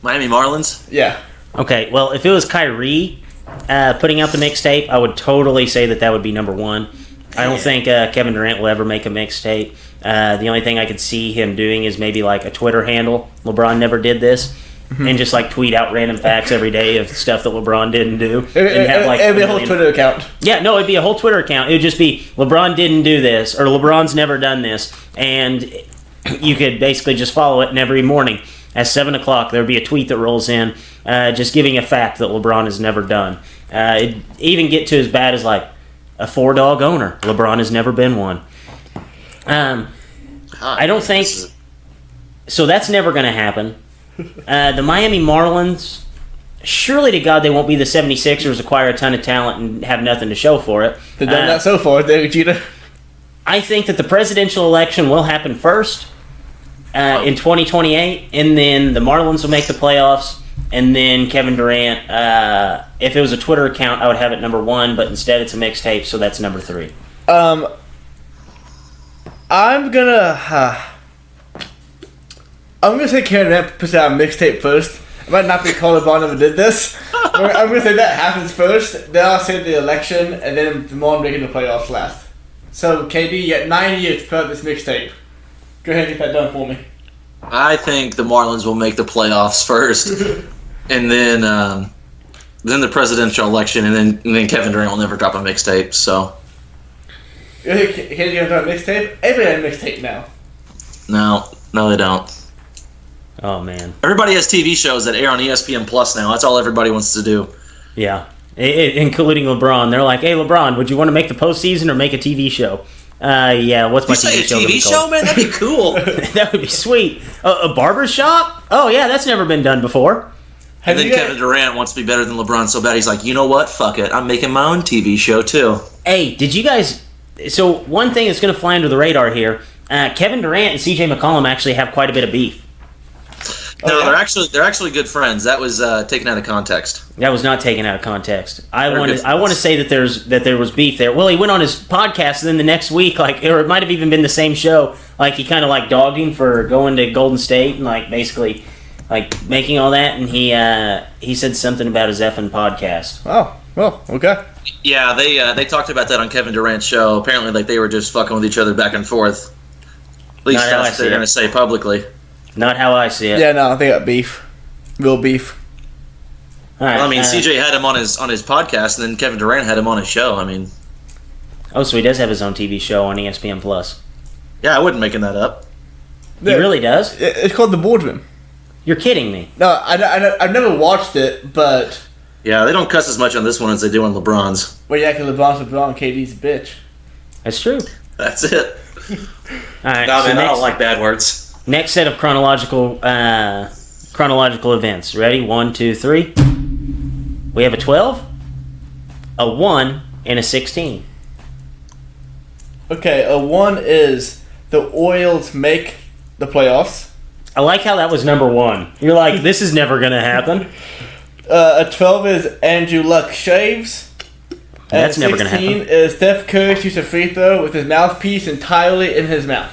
Miami Marlins? Yeah. Okay, well, if it was Kyrie putting out the mixtape, I would totally say that would be number 1. I don't think Kevin Durant will ever make a mixtape. The only thing I could see him doing is maybe like a Twitter handle. LeBron never did this. And just like tweet out random facts every day of stuff that LeBron didn't do. It'd be a whole Twitter account. Yeah, no, it'd be a whole Twitter account. It would just be LeBron didn't do this or LeBron's never done this. And you could basically just follow it, and every morning at 7 o'clock there would be a tweet that rolls in just giving a fact that LeBron has never done. It'd even get to as bad as like a 4-dog owner. LeBron has never been one. I don't think... So that's never going to happen. The Miami Marlins, surely to God they won't be the 76ers, acquire a ton of talent and have nothing to show for it. They've done that so far, Derek Jeter. I think that the presidential election will happen first in 2028, and then the Marlins will make the playoffs, and then Kevin Durant, if it was a Twitter account, I would have it number 1, but instead it's a mixtape, so that's number 3. I'm gonna say Kevin Durant puts out a mixtape first. It might not be called LeBron Never Did This. I'm gonna say that happens first. Then I'll say the election, and then the Marlins making the playoffs last. So KD, you got 9 years to put out this mixtape. Go ahead and get that done for me. I think the Marlins will make the playoffs first, and then the presidential election, and then Kevin Durant will never drop a mixtape. So. You think KD gonna drop a mixtape? Everybody has a mixtape now. No, they don't. Oh, man. Everybody has TV shows that air on ESPN Plus now. That's all everybody wants to do. Yeah. Including LeBron. They're like, hey, LeBron, would you want to make the postseason or make a TV show? Yeah, what's my TV show? gonna be You say a TV called? show, man? That'd be cool. That would be sweet. A barber shop? Oh, yeah, that's never been done before. And then Kevin Durant wants to be better than LeBron so bad, he's like, you know what? Fuck it. I'm making my own TV show, too. Hey, did you guys... So, one thing that's going to fly under the radar here, Kevin Durant and CJ McCollum actually have quite a bit of beef. No, they're actually good friends. That was taken out of context. That was not taken out of context. I They're want good to say that there was beef there. Well, he went on his podcast, and then the next week, or it might have even been the same show. Like he kind of dogged him for going to Golden State and basically making all that. And he said something about his effing podcast. Oh, well, okay. Yeah, they talked about that on Kevin Durant's show. Apparently, they were just fucking with each other back and forth. At least that's what they're going to say publicly. Not how I see it. Yeah, no, they got beef. Real beef. All right, Well, I mean, CJ had him on his podcast, and then Kevin Durant had him on his show. I mean, so he does have his own TV show on ESPN Plus. yeah, I wasn't making that up. He really does? It's called The Boardroom. You're kidding me. No, I've never watched it, but... Yeah, they don't cuss as much on this one as they do on LeBron's. Well, yeah, because LeBron's LeBron, KD's a bitch. That's true. That's it. All right. No, so man, I next, don't like bad words. next set of chronological events. Ready? 1, 2, 3. We have a 12, a 1, and a 16. Okay, a 1 is the Orioles make the playoffs. I like how that was number 1. You're like, this is never going to happen. A 12 is Andrew Luck shaves. That's never going to 16 happen. is Steph Curry shoots a free throw with his mouthpiece entirely in his mouth.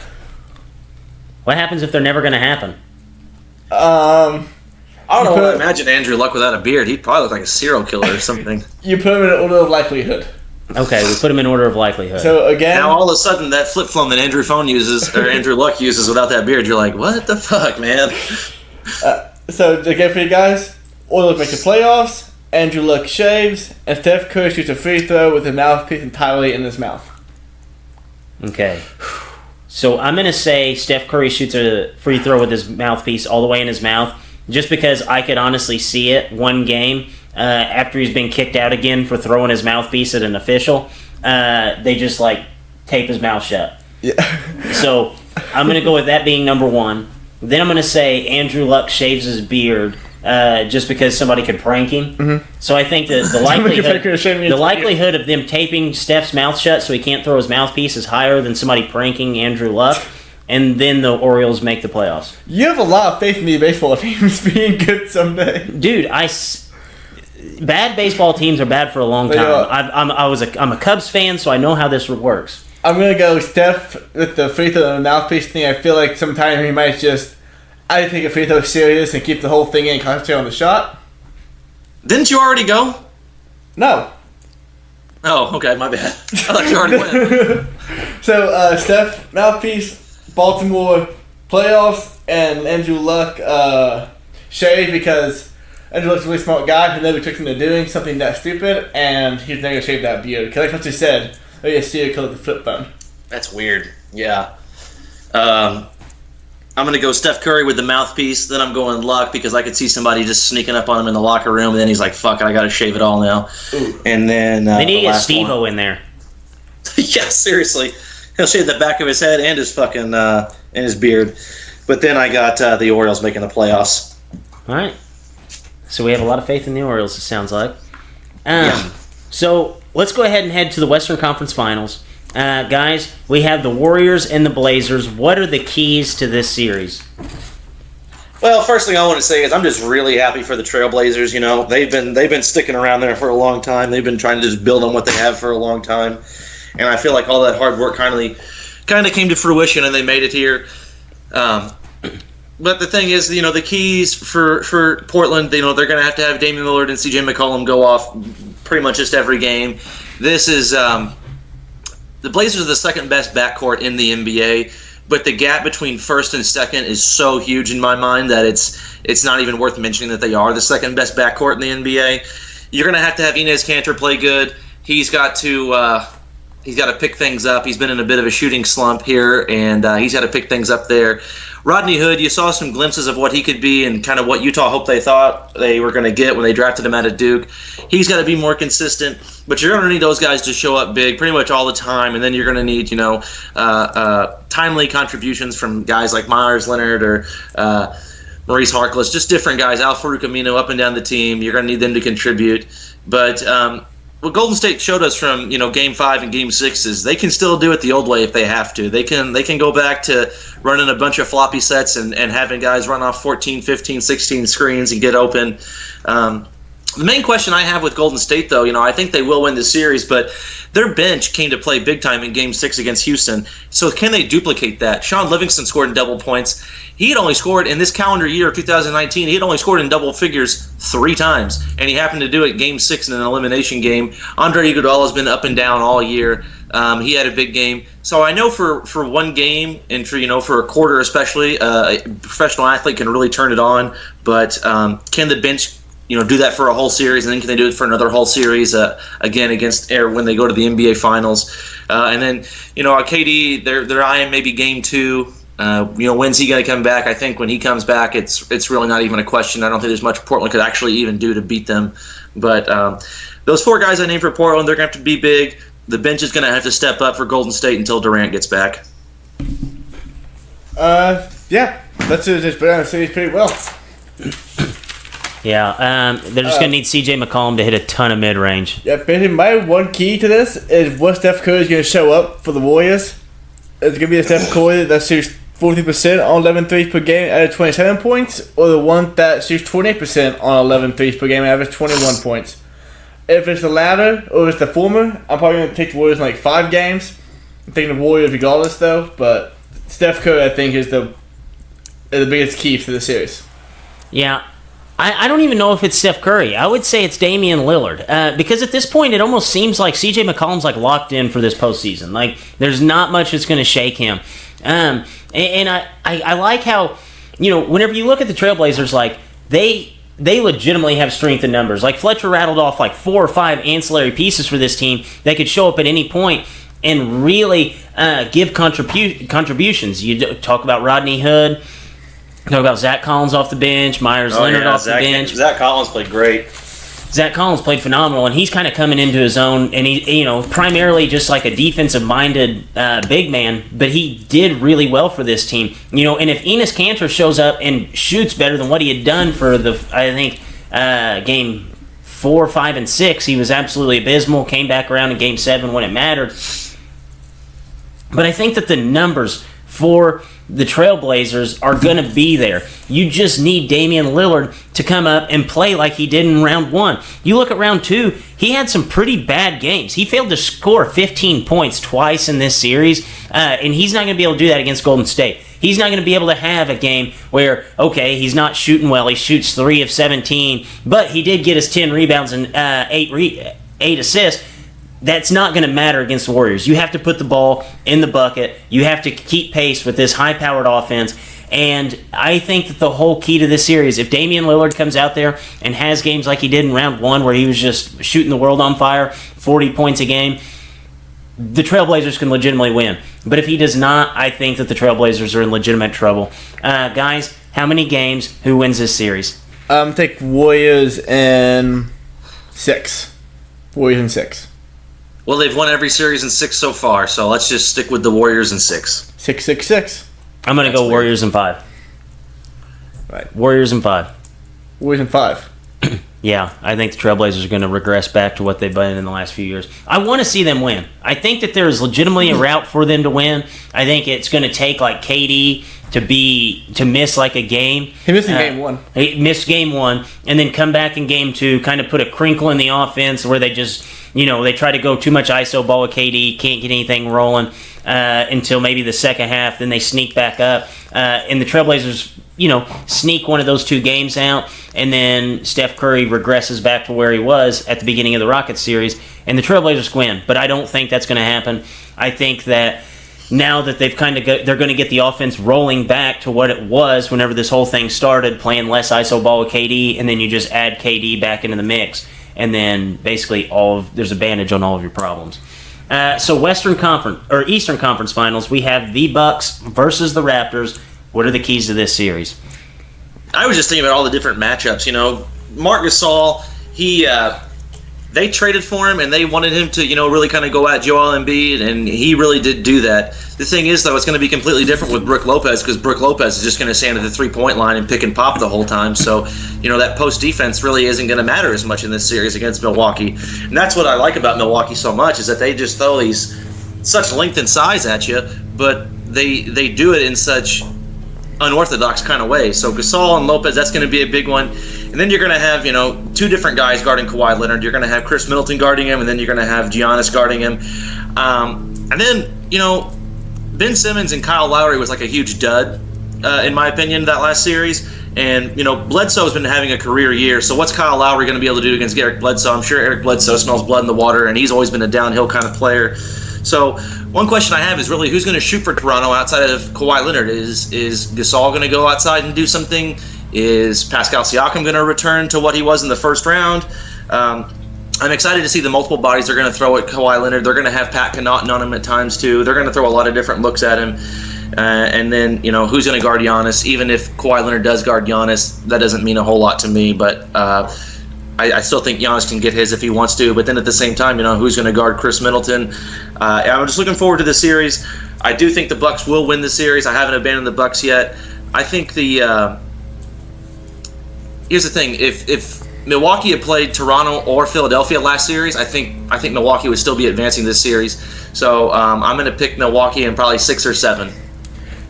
What happens if they're never going to happen? I don't know. I imagine Andrew Luck without a beard. He'd probably look like a serial killer or something. You put him in an order of likelihood. Okay, we put them in order of likelihood. So again, Now all of a sudden, that flip phone that Andrew Luck uses without that beard, you're like, what the fuck, man? so again for you guys, Orioles make the playoffs. Andrew Luck shaves, and Steph Curry shoots a free throw with his mouthpiece entirely in his mouth. Okay. So I'm going to say Steph Curry shoots a free throw with his mouthpiece all the way in his mouth, just because I could honestly see it one game after he's been kicked out again for throwing his mouthpiece at an official. They just tape his mouth shut. Yeah. So I'm going to go with that being number 1. Then I'm going to say Andrew Luck shaves his beard just because somebody could prank him. Mm-hmm. So I think that the likelihood of them taping Steph's mouth shut so he can't throw his mouthpiece is higher than somebody pranking Andrew Luck. and then the Orioles make the playoffs. You have a lot of faith in the baseball teams being good someday. Dude, bad baseball teams are bad for a long time. I'm a Cubs fan, so I know how this works. I'm going to go Steph with the free throw and mouthpiece thing. I feel like sometimes he might just take a free throw serious and keep the whole thing in and concentrate on the shot. Didn't you already go? No. Oh, okay, my bad. I thought you already went. So, Steph, mouthpiece, Baltimore, playoffs, and Andrew Luck, shave because Andrew Luck's a really smart guy who never tricked into doing something that stupid, and he's never going to shave that beard. Because like what you said, maybe a serial killer with a flip phone. That's weird. Yeah. I'm going to go Steph Curry with the mouthpiece. Then I'm going Luck because I could see somebody just sneaking up on him in the locker room. And then he's like, fuck it, I got to shave it all now. Ooh. And then They need to get last Steve-O one. in there. Yeah, seriously. He'll shave the back of his head and his fucking and his beard. But then I got the Orioles making the playoffs. All right. So we have a lot of faith in the Orioles, it sounds like. Yeah. So let's go ahead and head to the Western Conference Finals. Guys, we have the Warriors and the Blazers. What are the keys to this series? Well, first thing I want to say is I'm just really happy for the Trailblazers. You know, they've been sticking around there for a long time. They've been trying to just build on what they have for a long time, and I feel like all that hard work kind of came to fruition, and they made it here. But the thing is, you know, the keys for Portland, you know, they're going to have Damian Lillard and C.J. McCollum go off pretty much just every game. This is the Blazers are the second best backcourt in the NBA, but the gap between first and second is so huge in my mind that it's not even worth mentioning that they are the second best backcourt in the NBA. You're going to have Enes Kanter play good. He's got to pick things up. He's been in a bit of a shooting slump here, and he's got to pick things up there. Rodney Hood, you saw some glimpses of what he could be and kind of what Utah hoped they thought they were going to get when they drafted him out of Duke. He's got to be more consistent, but you're going to need those guys to show up big pretty much all the time, and then you're going to need, timely contributions from guys like Myers Leonard or Maurice Harkless, just different guys, Al Farouk Amino up and down the team. You're going to need them to contribute. But what Golden State showed us from Game 5 and Game 6 is they can still do it the old way if they have to. They can go back to running a bunch of floppy sets and having guys run off 14, 15, 16 screens and get open. The main question I have with Golden State, though, I think they will win this series, but their bench came to play big time in Game 6 against Houston. So can they duplicate that? Sean Livingston scored in double points. He had only scored in this calendar year of 2019, he had only scored in double figures 3 times, and he happened to do it Game 6 in an elimination game. Andre Iguodala has been up and down all year. He had a big game. So I know for one game and for a quarter especially, a professional athlete can really turn it on, but can the bench do that for a whole series, and then can they do it for another whole series again against when they go to the NBA Finals? And then KD, they're eyeing maybe Game 2. When's he going to come back? I think when he comes back, it's really not even a question. I don't think there's much Portland could actually even do to beat them. But those 4 guys I named for Portland, they're going to have to be big. The bench is going to have to step up for Golden State until Durant gets back. Yeah, that's just put on the series pretty well. Yeah, they're just going to need C.J. McCollum to hit a ton of mid-range. Yeah, basically my one key to this is what Steph Curry is going to show up for the Warriors. It's going to be a Steph Curry that shoots 40% on 11 threes per game, average 27 points, or the one that shoots 28% on 11 threes per game, average 21 points. If it's the latter or if it's the former, I'm probably going to take the Warriors in like 5 games. I'm taking the Warriors regardless though, but Steph Curry I think is the biggest key for the series. Yeah. I don't even know if it's Steph Curry. I would say it's Damian Lillard. Because at this point, it almost seems like C.J. McCollum's like locked in for this postseason. Like, there's not much that's going to shake him. And I like how, whenever you look at the Trailblazers, like, they legitimately have strength in numbers. Like, Fletcher rattled off like 4 or 5 ancillary pieces for this team that could show up at any point and really give contributions. You talk about Rodney Hood. Talk about Zach Collins off the bench, Myers Leonard off the bench. Zach Collins played great. Zach Collins played phenomenal, and he's kind of coming into his own. And he, primarily just like a defensive-minded big man, but he did really well for this team. And if Enes Kanter shows up and shoots better than what he had done for game 4, 5, and 6, he was absolutely abysmal. Came back around in game 7 when it mattered. But I think that the numbers for the Trailblazers are going to be there. You just need Damian Lillard to come up and play like he did in round 1. You look at round 2, he had some pretty bad games. He failed to score 15 points twice in this series, and he's not going to be able to do that against Golden State. He's not going to be able to have a game where, okay, he's not shooting well, he shoots 3 of 17, but he did get his 10 rebounds and 8 assists. That's not going to matter against the Warriors. You have to put the ball in the bucket. You have to keep pace with this high-powered offense. And I think that the whole key to this series, if Damian Lillard comes out there and has games like he did in round 1 where he was just shooting the world on fire, 40 points a game, the Trailblazers can legitimately win. But if he does not, I think that the Trailblazers are in legitimate trouble. Guys, how many games? Who wins this series? Take Warriors in 6. Warriors in 6. Well, they've won every series in 6 so far, so let's just stick with the Warriors in 6. 6, 6, 6. I'm going to go weird. Warriors in 5. Right. Warriors in 5. Warriors in 5. Yeah, I think the Trailblazers are going to regress back to what they've been in the last few years. I want to see them win. I think that there is legitimately a route for them to win. I think it's going to take like KD to miss like a game. He missed in game 1. He missed game 1 and then come back in game 2, kind of put a crinkle in the offense where they just, they try to go too much ISO ball with KD, can't get anything rolling until maybe the second half. Then they sneak back up. And the Trailblazers, sneak one of those 2 games out, and then Steph Curry regresses back to where he was at the beginning of the Rockets series, and the Trailblazers win. But I don't think that's going to happen. I think that now that they've they're going to get the offense rolling back to what it was whenever this whole thing started, playing less ISO ball with KD, and then you just add KD back into the mix, and then basically there's a bandage on all of your problems. So Eastern Conference Finals, we have the Bucks versus the Raptors. What are the keys to this series? I was just thinking about all the different matchups. Marc Gasol, they traded for him and they wanted him to, really kind of go at Joel Embiid, and he really did do that. The thing is, though, it's going to be completely different with Brook Lopez, because Brook Lopez is just going to stand at the three-point line and pick and pop the whole time. So, that post defense really isn't going to matter as much in this series against Milwaukee. And that's what I like about Milwaukee so much, is that they just throw such length and size at you, but they do it in such unorthodox kind of way. So Gasol and Lopez, that's going to be a big one. And then you're going to have, 2 different guys guarding Kawhi Leonard. You're going to have Chris Middleton guarding him, and then you're going to have Giannis guarding him. And then, Ben Simmons and Kyle Lowry was like a huge dud, in my opinion, that last series. And, Bledsoe's been having a career year. So what's Kyle Lowry going to be able to do against Eric Bledsoe? I'm sure Eric Bledsoe smells blood in the water, and he's always been a downhill kind of player. So one question I have is really who's going to shoot for Toronto outside of Kawhi Leonard? Is Gasol going to go outside and do something? Is Pascal Siakam going to return to what he was in the first round? I'm excited to see the multiple bodies they're going to throw at Kawhi Leonard. They're going to have Pat Connaughton on him at times too. They're going to throw a lot of different looks at him. And then, who's going to guard Giannis? Even if Kawhi Leonard does guard Giannis, that doesn't mean a whole lot to me. But I still think Giannis can get his if he wants to. But then at the same time, who's going to guard Chris Middleton? I'm just looking forward to the series. I do think the Bucks will win the series. I haven't abandoned the Bucks yet. I think here's the thing: if Milwaukee had played Toronto or Philadelphia last series, I think Milwaukee would still be advancing this series. So I'm going to pick Milwaukee in probably 6 or 7.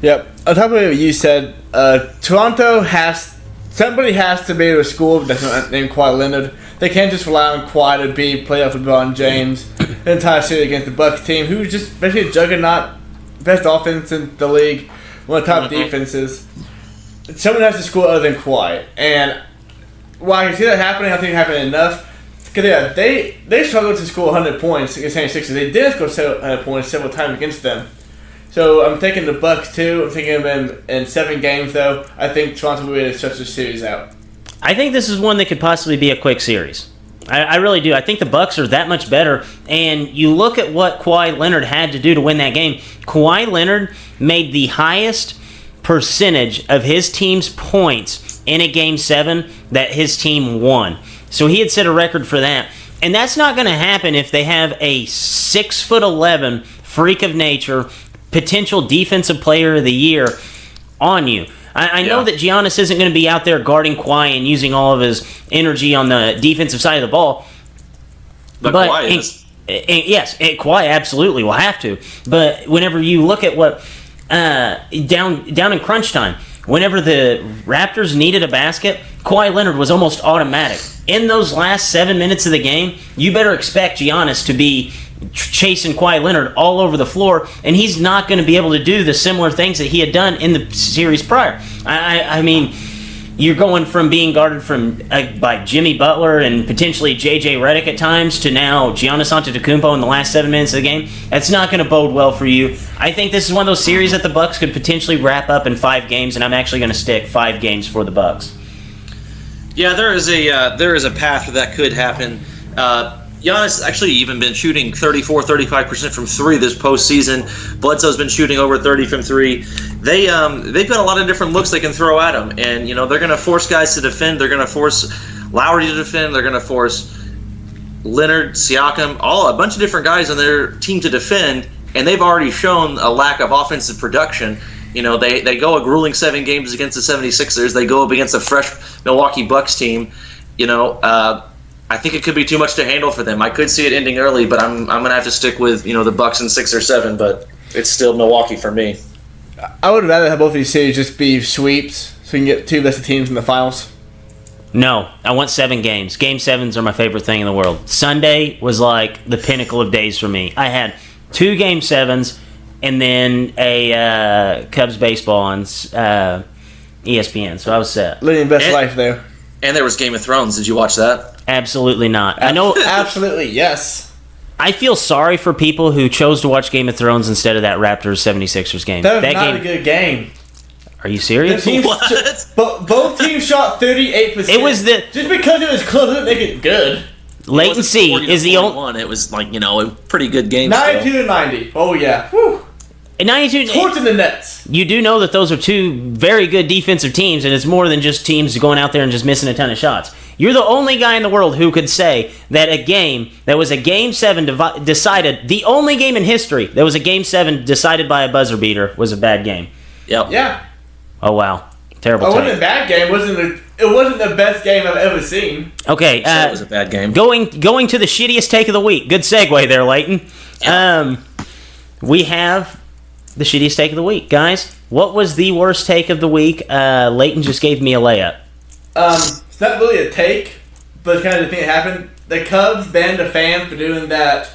Yep. On top of what you said, Toronto somebody has to be able to score that's not named Kawhi Leonard. They can't just rely on Kawhi to be playoff LeBron James the entire series against the Bucks team, who's just basically a juggernaut, best offense in the league, one of the top defenses. Someone has to score other than Kawhi. And while I can see that happening, I think it happened enough. Because they struggled to score 100 points against 76ers. They did score 100 points several times against them. So I'm taking the Bucks too. I'm thinking of them in 7 games though. I think Toronto will be able to stretch the series out. I think this is one that could possibly be a quick series. I really do. I think the Bucks are that much better. And you look at what Kawhi Leonard had to do to win that game. Kawhi Leonard made the highest percentage of his team's points in a Game 7 that his team won. So he had set a record for that. And that's not going to happen if they have a 6'11" freak of nature, potential defensive player of the year on you. I know that Giannis isn't going to be out there guarding Kawhi and using all of his energy on the defensive side of the ball. But Kawhi is. Yes, Kawhi absolutely will have to. But whenever you look at what down in crunch time. Whenever the Raptors needed a basket, Kawhi Leonard was almost automatic. In those last 7 minutes of the game, you better expect Giannis to be chasing Kawhi Leonard all over the floor, and he's not going to be able to do the similar things that he had done in the series prior. I mean, you're going from being guarded by Jimmy Butler and potentially J.J. Redick at times to now Giannis Antetokounmpo in the last 7 minutes of the game. That's not going to bode well for you. I think this is one of those series that the Bucks could potentially wrap up in 5 games, and I'm actually going to stick 5 games for the Bucks. Yeah, there is a path where that could happen. Giannis actually even been shooting 35% from 3 this postseason. Bledsoe's been shooting over 30 from 3. They've got a lot of different looks they can throw at him, and they're going to force guys to defend. They're going to force Lowry to defend. They're going to force Leonard, Siakam, a bunch of different guys on their team to defend, and they've already shown a lack of offensive production. They go a grueling 7 games against the 76ers. They go up against a fresh Milwaukee Bucks team. I think it could be too much to handle for them. I could see it ending early, but I'm going to have to stick with the Bucks in 6 or 7. But it's still Milwaukee for me. I would rather have both of these series just be sweeps, so we can get 2 best teams in the finals. No, I want 7 games. Game 7s are my favorite thing in the world. Sunday was like the pinnacle of days for me. I had 2 Game 7s and then a Cubs baseball on ESPN, so I was set. Living best life there. And there was Game of Thrones. Did you watch that? Absolutely not. I know. Absolutely, yes. I feel sorry for people who chose to watch Game of Thrones instead of that Raptors 76ers game. That was not a good game. Are you serious? Both teams shot 38%. It was just because it was close doesn't make it good. Latency is the only one. It was like a pretty good game. 92-90. Oh yeah. Whew. 92 torching the Nets. You do know that those are 2 very good defensive teams, and it's more than just teams going out there and just missing a ton of shots. You're the only guy in the world who could say that a game that was a Game 7 decided, the only game in history that was a Game 7 decided by a buzzer beater was a bad game. Yep. Yeah. Oh, wow. Terrible. It wasn't a bad game. It wasn't the best game I've ever seen. Okay. It was a bad game. Going to the shittiest take of the week. Good segue there, Leighton. Yep. We have the shittiest take of the week. Guys, what was the worst take of the week? Leighton just gave me a layup. It's not really a take, but it's kind of the thing that happened. The Cubs banned a fan for doing that.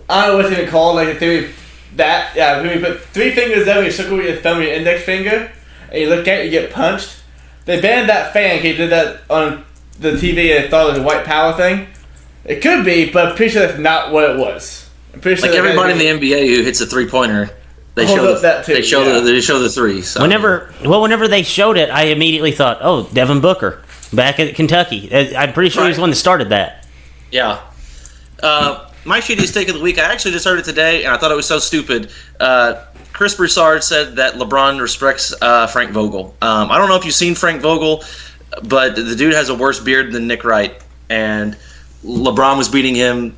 I don't know what's even called, like a theory. When you put 3 fingers down, you circle with your thumb and your index finger, and you look at it, you get punched. They banned that fan because he did that on the TV and they thought it was a white power thing. It could be, but I'm pretty sure that's not what it was. I'm pretty sure like everybody in the NBA who hits a 3-pointer. They show the 3. So. Whenever they showed it, I immediately thought, oh, Devin Booker back at Kentucky. I'm pretty sure he was the one that started that. Yeah. My shittiest take of the week, I actually just heard it today, and I thought it was so stupid. Chris Broussard said that LeBron respects Frank Vogel. I don't know if you've seen Frank Vogel, but the dude has a worse beard than Nick Wright, and LeBron was beating him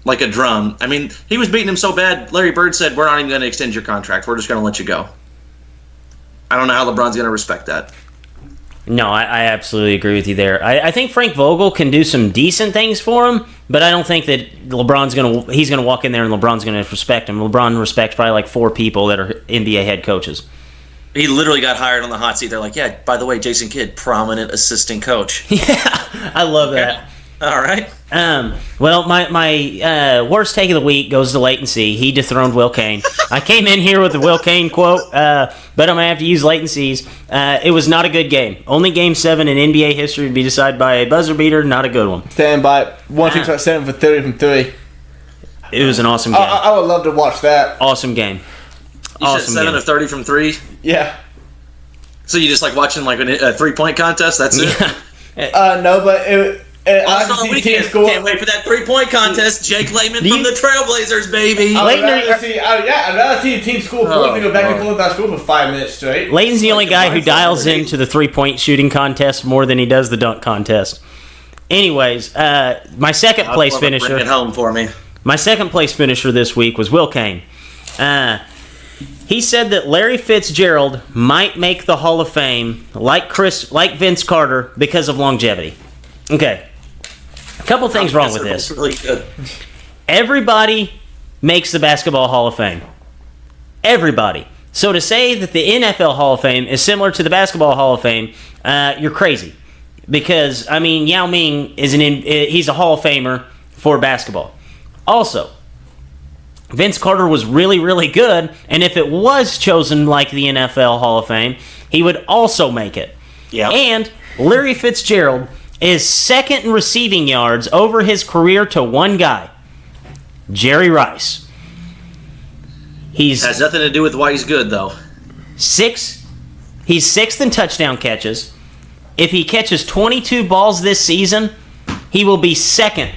like a drum. I mean, he was beating him so bad, Larry Bird said, we're not even going to extend your contract. We're just going to let you go. I don't know how LeBron's going to respect that. No, I absolutely agree with you there. I think Frank Vogel can do some decent things for him, but I don't think that he's going to walk in there and LeBron's going to respect him. LeBron respects probably like 4 people that are NBA head coaches. He literally got hired on the hot seat. They're like, yeah, by the way, Jason Kidd, prominent assistant coach. Yeah, I love that. All right. Well, my worst take of the week goes to latency. He dethroned Will Kane. I came in here with the Will Kane quote, but I'm going to have to use latencies. It was not a good game. Only Game 7 in NBA history to be decided by a buzzer beater. Not a good one. Stand by it. One thing's about 7 for 30 from 3. It was an awesome game. I would love to watch that. Awesome game. You said 7 of 30 from 3? Yeah. So you just like watching like a 3-point contest? That's it? No, but All-Star Weekend. Can't wait for that 3-point contest. Jake Layman from the Trailblazers, baby. I'd rather see a team score points than go back and forth about school for 5 minutes straight. Layton's the only guy who dials into the 3-point shooting contest more than he does the dunk contest. Anyways, my second place finisher. Bring it home for me. My second place finisher this week was Will Kane. He said that Larry Fitzgerald might make the Hall of Fame like Vince Carter because of longevity. Okay. A couple things wrong with this. Really good. Everybody makes the Basketball Hall of Fame. Everybody. So to say that the NFL Hall of Fame is similar to the Basketball Hall of Fame, you're crazy. Because, I mean, Yao Ming he's a Hall of Famer for basketball. Also, Vince Carter was really, really good, and if it was chosen like the NFL Hall of Fame, he would also make it. Yeah. And Larry Fitzgerald is second in receiving yards over his career to one guy, Jerry Rice. Has nothing to do with why he's good, though. He's sixth in touchdown catches. If he catches 22 balls this season, he will be second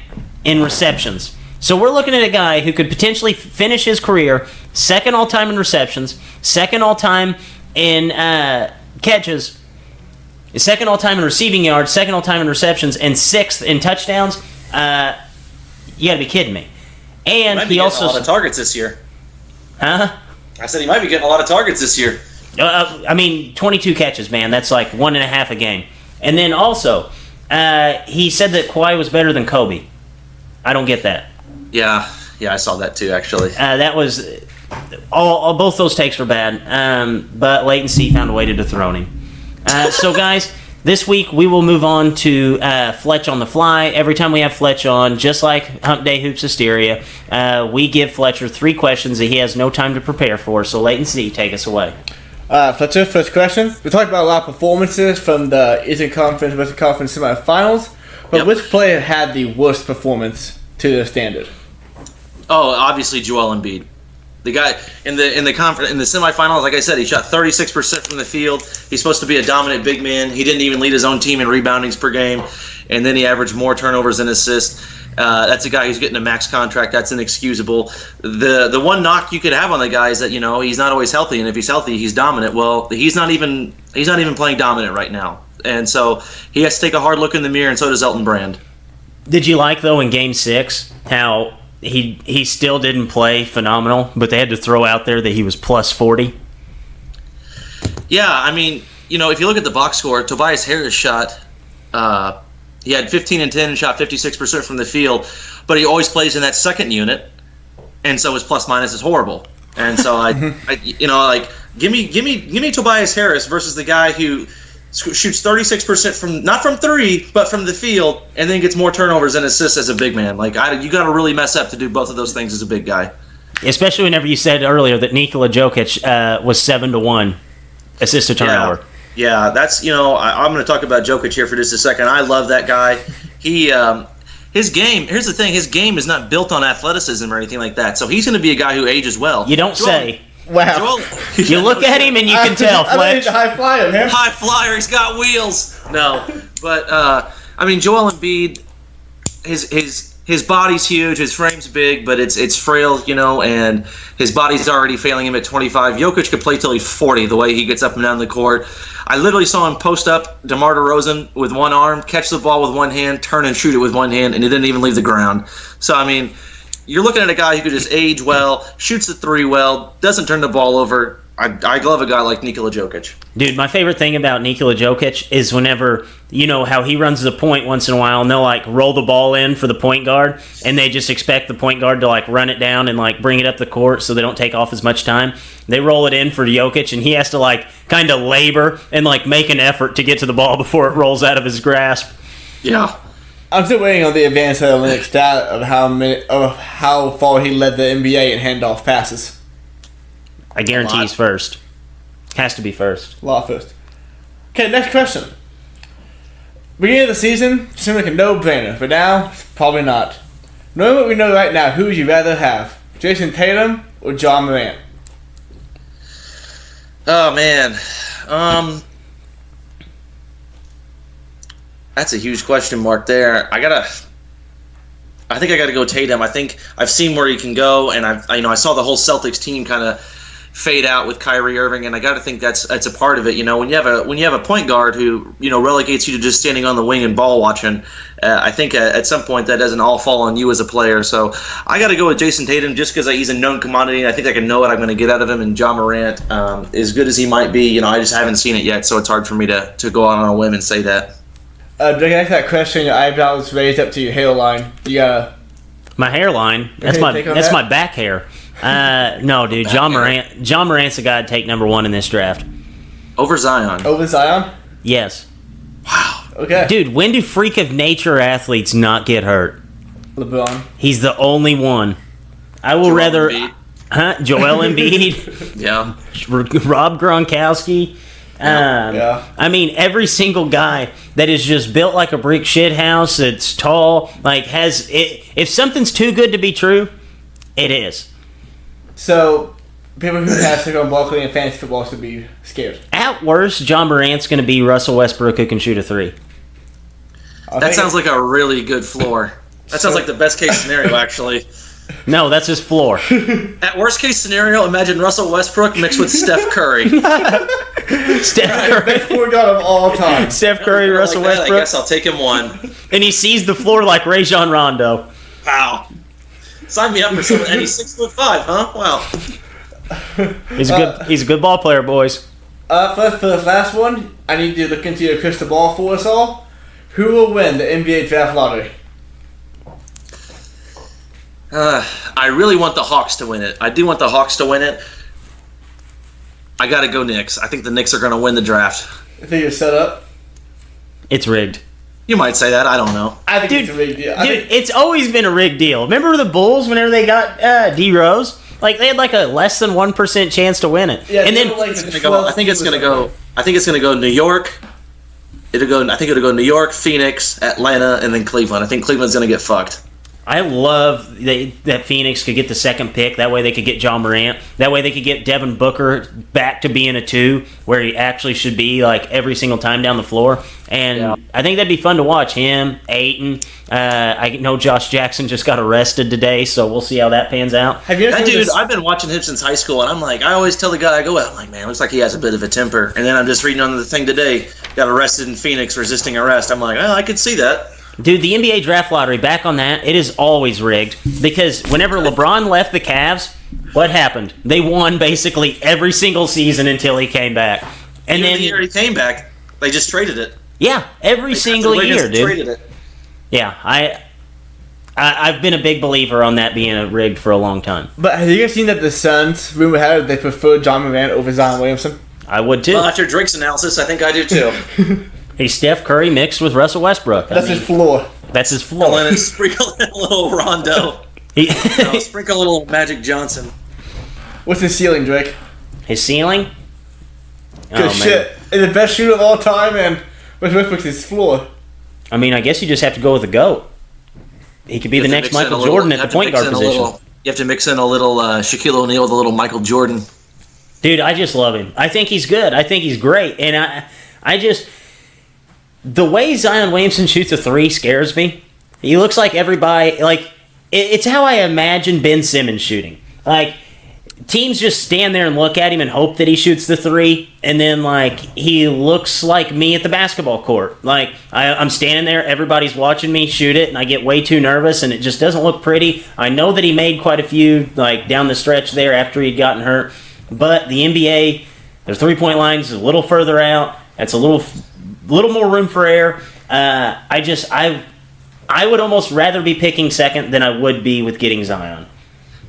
in receptions. So we're looking at a guy who could potentially finish his career second all-time in receptions, second all-time in catches, second all-time in receiving yards, second all-time in receptions, and sixth in touchdowns. You got to be kidding me. And Might be he getting also a lot of targets this year. Huh? I said he might be getting a lot of targets this year. 22 catches, man. That's like 1.5 a game. And then also, he said that Kawhi was better than Kobe. I don't get that. Yeah, I saw that too, actually. That was both those takes were bad, but Leighton C found a way to dethrone him. So, guys, this week we will move on to Fletch on the fly. Every time we have Fletch on, just like Hump Day Hoops Hysteria, we give Fletcher 3 questions that he has no time to prepare for. So, Leighton C, take us away. Fletcher, first question. We talked about a lot of performances from the Eastern Conference and Western Conference semifinals, but which player had the worst performance to their standard? Oh, obviously Joel Embiid. The guy in the semifinals, like I said, he shot 36% from the field. He's supposed to be a dominant big man. He didn't even lead his own team in reboundings per game, and then he averaged more turnovers than assists. That's a guy who's getting a max contract. That's inexcusable. The one knock you could have on the guy is that he's not always healthy, and if he's healthy, he's dominant. Well, he's not even playing dominant right now, and so he has to take a hard look in the mirror, and so does Elton Brand. Did you like, though, in Game 6, how he still didn't play phenomenal, but they had to throw out there that he was plus 40? Yeah, I mean, if you look at the box score, Tobias Harris shot, he had 15 and 10 and shot 56% from the field, but he always plays in that second unit, and so his plus minus is horrible. And so give me Tobias Harris versus the guy who shoots 36% from not from 3 but from the field, and then gets more turnovers and assists as a big man. You got to really mess up to do both of those things as a big guy. Especially whenever you said earlier that Nikola Jokic was 7-1 assist to turnover. Yeah, that's I'm going to talk about Jokic here for just a second. I love that guy. His game. Here's the thing: his game is not built on athleticism or anything like that. So he's going to be a guy who ages well. You don't say. Wow. You look at him and you can tell, Fletch. I need to high flyer, man. High flyer. He's got wheels. No, but Joel Embiid, his body's huge, his frame's big, but it's frail, and his body's already failing him at 25. Jokic could play till he's 40. The way he gets up and down the court. I literally saw him post up DeMar DeRozan with one arm, catch the ball with one hand, turn and shoot it with one hand, and he didn't even leave the ground. So you're looking at a guy who could just age well, shoots the 3 well, doesn't turn the ball over. I love a guy like Nikola Jokic. Dude, my favorite thing about Nikola Jokic is whenever, how he runs the point once in a while, and they'll, roll the ball in for the point guard, and they just expect the point guard to, run it down and, bring it up the court so they don't take off as much time. They roll it in for Jokic, and he has to, kind of labor and, make an effort to get to the ball before it rolls out of his grasp. Yeah. I'm still waiting on the advanced analytics stat of how far he led the NBA in handoff passes. I guarantee he's first. Has to be first. A lot first. Okay, next question. Beginning of the season seemed like a no-brainer, but now probably not. Knowing what we know right now, who would you rather have? Jason Tatum or John Morant? Oh man, that's a huge question mark there. I think I gotta go Tatum. I think I've seen where he can go, and I saw the whole Celtics team kind of fade out with Kyrie Irving, and I got to think that's a part of it. When you have a point guard who relegates you to just standing on the wing and ball watching, I think at some point that doesn't all fall on you as a player. So I got to go with Jason Tatum just because he's a known commodity, and I think I can know what I'm going to get out of him. And John Morant, as good as he might be, I just haven't seen it yet, so it's hard for me to go out on a whim and say that. To answer that question, your eyebrows raised up to your hairline. You gotta. My hairline? That's my back hair. No, dude. John Morant's the guy to take number 1 in this draft. Over Zion. Over Zion? Yes. Okay. Dude, when do freak of nature athletes not get hurt? LeBron. He's the only one. I will Joel rather... Embiid. Joel Embiid. Yeah. Rob Gronkowski. Yeah. I mean, every single guy that is just built like a brick shit house, that's tall, like has it. If something's too good to be true, it is. So, people who have Saquon Barkley in fantasy football should be scared. At worst, John Morant's going to be Russell Westbrook who can shoot a 3. That sounds like a really good floor. That sounds like the best case scenario, actually. No, that's his floor. At worst case scenario, imagine Russell Westbrook mixed with Steph Curry. Steph Curry. Best point guard of all time. Steph Curry, Russell Like that, I Westbrook, guess I'll take him 1. and he sees the floor like Rajon Rondo. Wow. Sign me up for something. And he's 6'5", huh? Wow. He's a good ball player, boys. For this last one, I need you to look into your crystal ball for us all. Who will win the NBA draft lottery? I really want the Hawks to win it. I do want the Hawks to win it. I gotta go Knicks. I think the Knicks are gonna win the draft. I think it's set up. It's rigged. You might say that. I don't know. I think Dude, it's a big deal. Dude, it's always been a rigged deal. Remember the Bulls whenever they got D Rose? Like they had like a less than 1% chance to win it. Yeah, and then like I think it's gonna go New York. I think it'll go New York, Phoenix, Atlanta, and then Cleveland. I think Cleveland's gonna get fucked. I love that Phoenix could get the second pick. That way they could get John Morant. That way they could get Devin Booker back to being a 2, where he actually should be like every single time down the floor. And I think that'd be fun to watch him, Ayton. I know Josh Jackson just got arrested today, so we'll see how that pans out. Have you ever That seen dude, this? I've been watching him since high school, and I'm like, I always tell the guy I go with, I'm like, man, looks like he has a bit of a temper. And then I'm just reading on the thing today, got arrested in Phoenix, resisting arrest. I'm like, oh, I could see that. Dude, the NBA draft lottery, back on that, it is always rigged. Because whenever LeBron left the Cavs, what happened? They won basically every single season until he came back. And Even then, the year he came back, they just traded it. yeah, every single They year, just dude. Traded it. Yeah, I've been a big believer on that being rigged for a long time. But have you guys seen that the Suns, rumor had it, they prefer John Morant over Zion Williamson? I would too. Well, after Drake's analysis, I think I do too. He's Steph Curry mixed with Russell Westbrook. That's his floor. That's his Sprinkle floor. in, sprinkle in a little Rondo. He- Sprinkle a little Magic Johnson. What's his ceiling, Drake? his ceiling? Good shit. And the best shooter of all time, and Westbrook's his floor. I mean, I guess you just have to go with the GOAT. He could be the next Michael Jordan at the point guard position. You have to mix in a little Shaquille O'Neal with a little Michael Jordan. Dude, I just love him. I think he's good. I think he's great. And I just... The way Zion Williamson shoots a 3 scares me. He looks like everybody... Like, it's how I imagine Ben Simmons shooting. Like, teams just stand there and look at him and hope that he shoots the 3, and then, like, he looks like me at the basketball court. Like, I'm standing there, everybody's watching me shoot it, and I get way too nervous, and it just doesn't look pretty. I know that he made quite a few, like, down the stretch there after he'd gotten hurt, but the NBA, their three-point line is a little further out. It's a little more room for error. I would almost rather be picking second than I would be with getting Zion.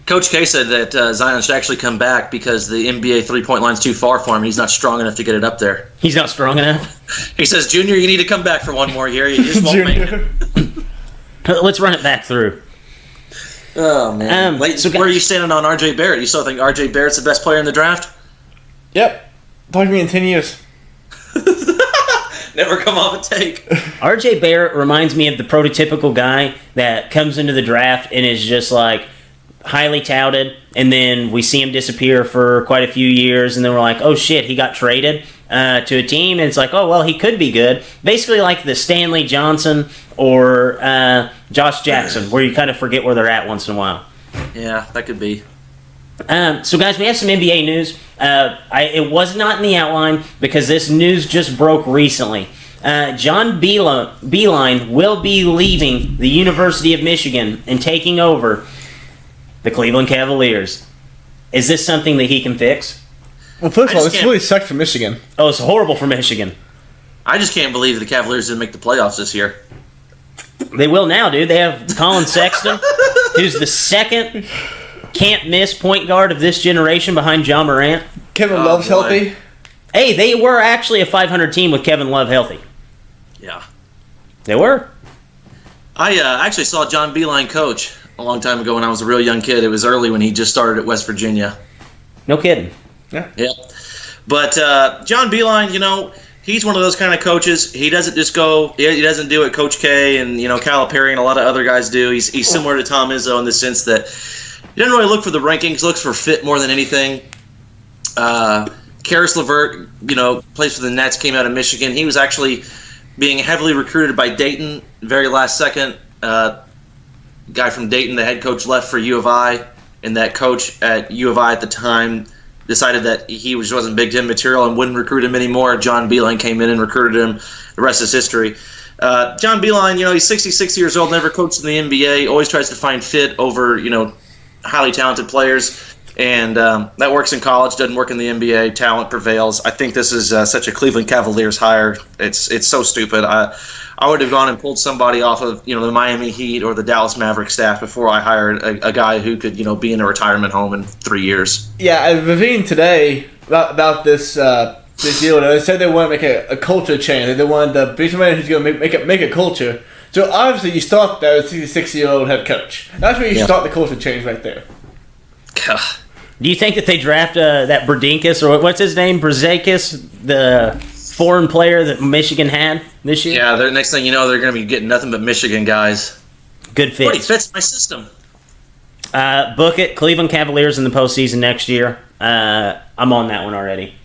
Coach K said that Zion should actually come back because the NBA three-point line's too far for him. He's not strong enough to get it up there. He's not strong enough? He says, Junior, you need to come back for one more year. You just won't make it. Let's run it back through. Oh, man. So where are you standing on R.J. Barrett? You still think R.J. Barrett's the best player in the draft? Yep. Talk to me in 10 years. Never come off a take. RJ Barrett reminds me of the prototypical guy that comes into the draft and is just like highly touted, and then we see him disappear for quite a few years, and then we're like, oh shit, he got traded to a team, and it's like, oh well, he could be good. Basically like the Stanley Johnson or Josh Jackson, where you kind of forget where they're at once in a while. Yeah, that could be. So guys, we have some NBA news. It was not in the outline because this news just broke recently. John Beilein will be leaving the University of Michigan and taking over the Cleveland Cavaliers. Is this something that he can fix? Well, first of all, just this can't- really sucks for Michigan. Oh, it's horrible for Michigan. I just can't believe the Cavaliers didn't make the playoffs this year. They will now, dude. They have Colin Sexton, who's the second can't miss point guard of this generation behind John Morant. Kevin Love's boy. healthy. Hey, they were actually a 500 team with Kevin Love healthy. Yeah. They were. I actually saw John Beilein coach a long time ago when I was a real young kid. It was early when he just started at West Virginia. No kidding. Yeah. But John Beilein, you know, he's one of those kind of coaches. He doesn't just go. He doesn't do what Coach K and Calipari and a lot of other guys do. He's similar to Tom Izzo in the sense that he doesn't really look for the rankings. Looks for fit more than anything. Karis LeVert, plays for the Nets. Came out of Michigan. He was actually being heavily recruited by Dayton. Very last second, guy from Dayton, the head coach, left for U of I, and that coach at U of I at the time decided that he wasn't Big Ten material and wouldn't recruit him anymore. John Beilein came in and recruited him. The rest is history. John Beilein, he's 66 years old, never coached in the NBA, always tries to find fit over, highly talented players. And that works in college, doesn't work in the NBA. Talent prevails. I think this is such a Cleveland Cavaliers hire. It's so stupid. I would have gone and pulled somebody off of the Miami Heat or the Dallas Mavericks staff before I hired a guy who could be in a retirement home in 3 years. Yeah, I was reading today about this deal. They said they want to make a culture change. They wanted the business manager who's going to make a culture. So obviously you start there with a 66-year-old head coach. That's where you start the culture change right there. God. Do you think that they draft that Berdinkas, or what's his name, Brzezikis, the foreign player that Michigan had this year? Yeah, the next thing you know, they're going to be getting nothing but Michigan guys. Good fit. But he fits my system. Book it. Cleveland Cavaliers in the postseason next year. I'm on that one already.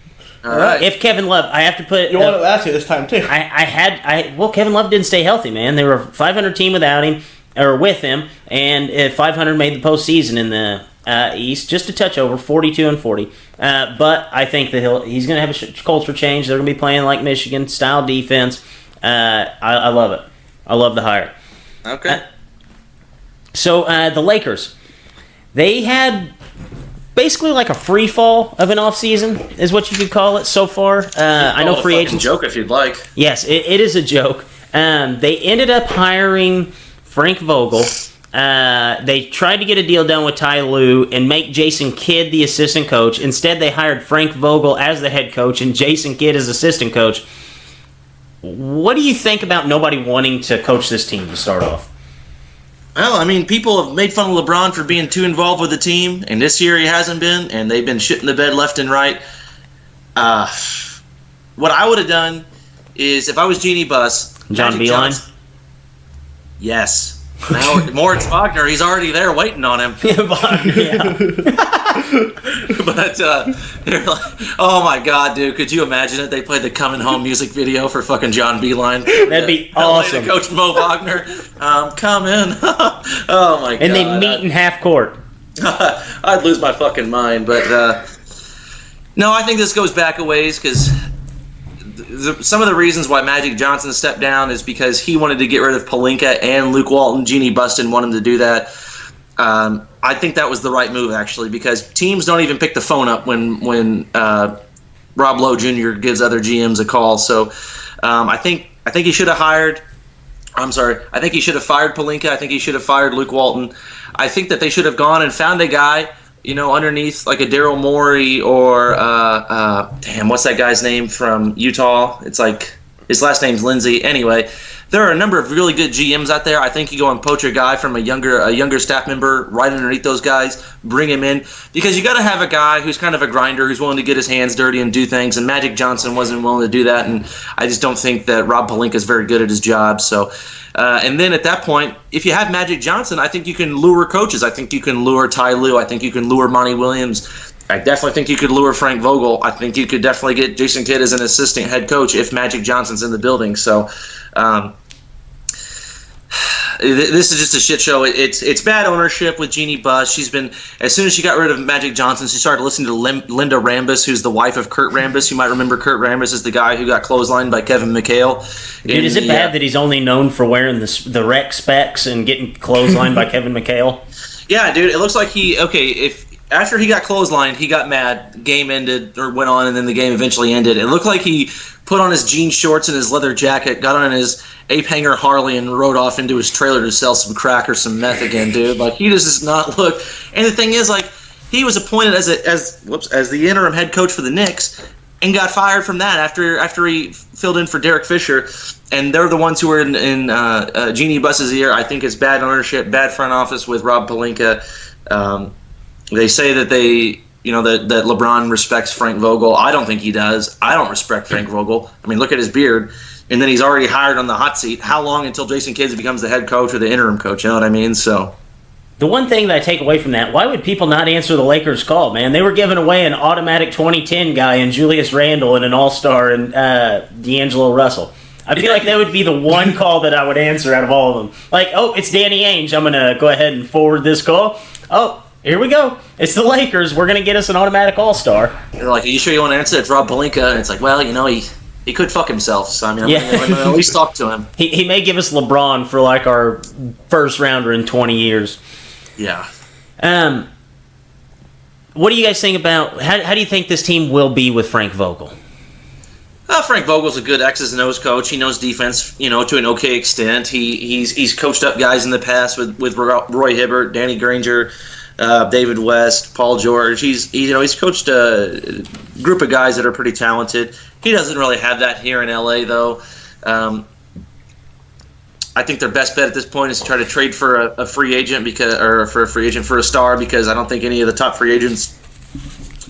All right. If Kevin Love, I have to put. You won it last year this time too. Well, Kevin Love didn't stay healthy, man. They were a 500 team without him, or with him, and 500 made the postseason in the East, just a touch over, 42-40. But I think that he's going to have a culture change. They're going to be playing like Michigan style defense. I love it. I love the hire. Okay. So the Lakers, they had basically like a free fall of an offseason, is what you could call it so far. I know free agents. Joke if you'd like. Yes, it is a joke. They ended up hiring Frank Vogel. They tried to get a deal done with Ty Lue and make Jason Kidd the assistant coach. Instead, they hired Frank Vogel as the head coach and Jason Kidd as assistant coach. What do you think about nobody wanting to coach this team to start off? Well, I mean, people have made fun of LeBron for being too involved with the team, and this year he hasn't been, and they've been shitting the bed left and right. What I would have done is, if I was Jeannie Buss... John Beilein? Yes. Now, Moritz Wagner, he's already there waiting on him. Yeah. But they're like, oh my god, dude, could you imagine it? They played the Coming Home music video for fucking John Beilein. That'd be awesome. Coach Mo Wagner, come in. Oh my god. And they meet in half court. I'd lose my fucking mind, but no, I think this goes back a ways because some of the reasons why Magic Johnson stepped down is because he wanted to get rid of Pelinka and Luke Walton. Jeannie Buss didn't want him to do that. I think that was the right move, actually, because teams don't even pick the phone up when Rob Lowe Jr. gives other GMs a call. So I think he should have hired. I'm sorry. I think he should have fired Pelinka. I think he should have fired Luke Walton. I think that they should have gone and found a guy, underneath like a Daryl Morey or what's that guy's name from Utah? It's like his last name's Lindsay. Anyway, there are a number of really good GMs out there. I think you go and poach a guy from a younger staff member right underneath those guys, bring him in, because you got to have a guy who's kind of a grinder, who's willing to get his hands dirty and do things. And Magic Johnson wasn't willing to do that, and I just don't think that Rob Pelinka is very good at his job. So. And then at that point, if you have Magic Johnson, I think you can lure coaches. I think you can lure Ty Lue. I think you can lure Monty Williams. I definitely think you could lure Frank Vogel. I think you could definitely get Jason Kidd as an assistant head coach if Magic Johnson's in the building. So this is just a shit show. It's bad ownership with Jeannie Buss. She's been, as soon as she got rid of Magic Johnson, she started listening to Linda Rambis, who's the wife of Kurt Rambis. You might remember Kurt Rambis is the guy who got clotheslined by Kevin McHale. Dude, is it bad that he's only known for wearing the rec specs and getting clotheslined by Kevin McHale? Yeah, dude, it looks like if after he got clotheslined, he got mad. Game ended or went on, and then the game eventually ended. It looked like he put on his jean shorts and his leather jacket, got on his ape hanger Harley, and rode off into his trailer to sell some crack or some meth again, dude. Like, he just does not look. And the thing is, like, he was appointed as the interim head coach for the Knicks, and got fired from that after he filled in for Derek Fisher. And they're the ones who were in Jeannie Buss's ear. I think it's bad ownership, bad front office with Rob Pelinka. They say that that LeBron respects Frank Vogel. I don't think he does. I don't respect Frank Vogel. I mean, look at his beard. And then he's already hired on the hot seat. How long until Jason Kidd becomes the head coach or the interim coach? You know what I mean? So The one thing that I take away from that, why would people not answer the Lakers' call, man? They were giving away an automatic 2010 guy in Julius Randle and an all-star and D'Angelo Russell. I feel like that would be the one call that I would answer out of all of them. Like, oh, it's Danny Ainge. I'm going to go ahead and forward this call. Oh, here we go. It's the Lakers. We're going to get us an automatic all-star. They're like, are you sure you want to answer? It's Rob Pelinka. And it's like, well, he could fuck himself. So, I mean, I'm going to at least talk to him. He may give us LeBron for, like, our first rounder in 20 years. Yeah. What do you guys think about, how do you think this team will be with Frank Vogel? Frank Vogel's a good X's and O's coach. He knows defense, to an okay extent. He's coached up guys in the past with Roy Hibbert, Danny Granger, David West, Paul George. He's coached a group of guys that are pretty talented. He doesn't really have that here in LA though. I think their best bet at this point is to try to trade for a free agent for a star, because I don't think any of the top free agents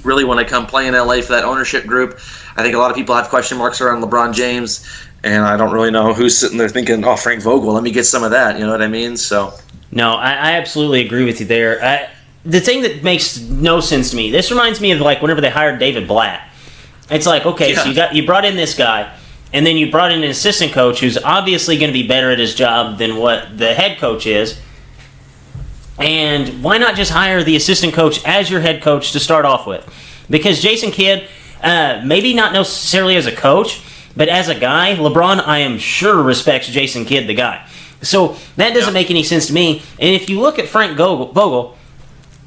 really want to come play in LA for that ownership group. I think a lot of people have question marks around LeBron James, and I don't really know who's sitting there thinking, oh, Frank Vogel, let me get some of that. You know what I mean? So. No, I absolutely agree with you there. The thing that makes no sense to me, this reminds me of like whenever they hired David Blatt. It's like, okay, so you brought in this guy, and then you brought in an assistant coach who's obviously going to be better at his job than what the head coach is. And why not just hire the assistant coach as your head coach to start off with? Because Jason Kidd, maybe not necessarily as a coach, but as a guy, LeBron, I am sure, respects Jason Kidd, the guy. So that doesn't make any sense to me. And if you look at Frank Vogel,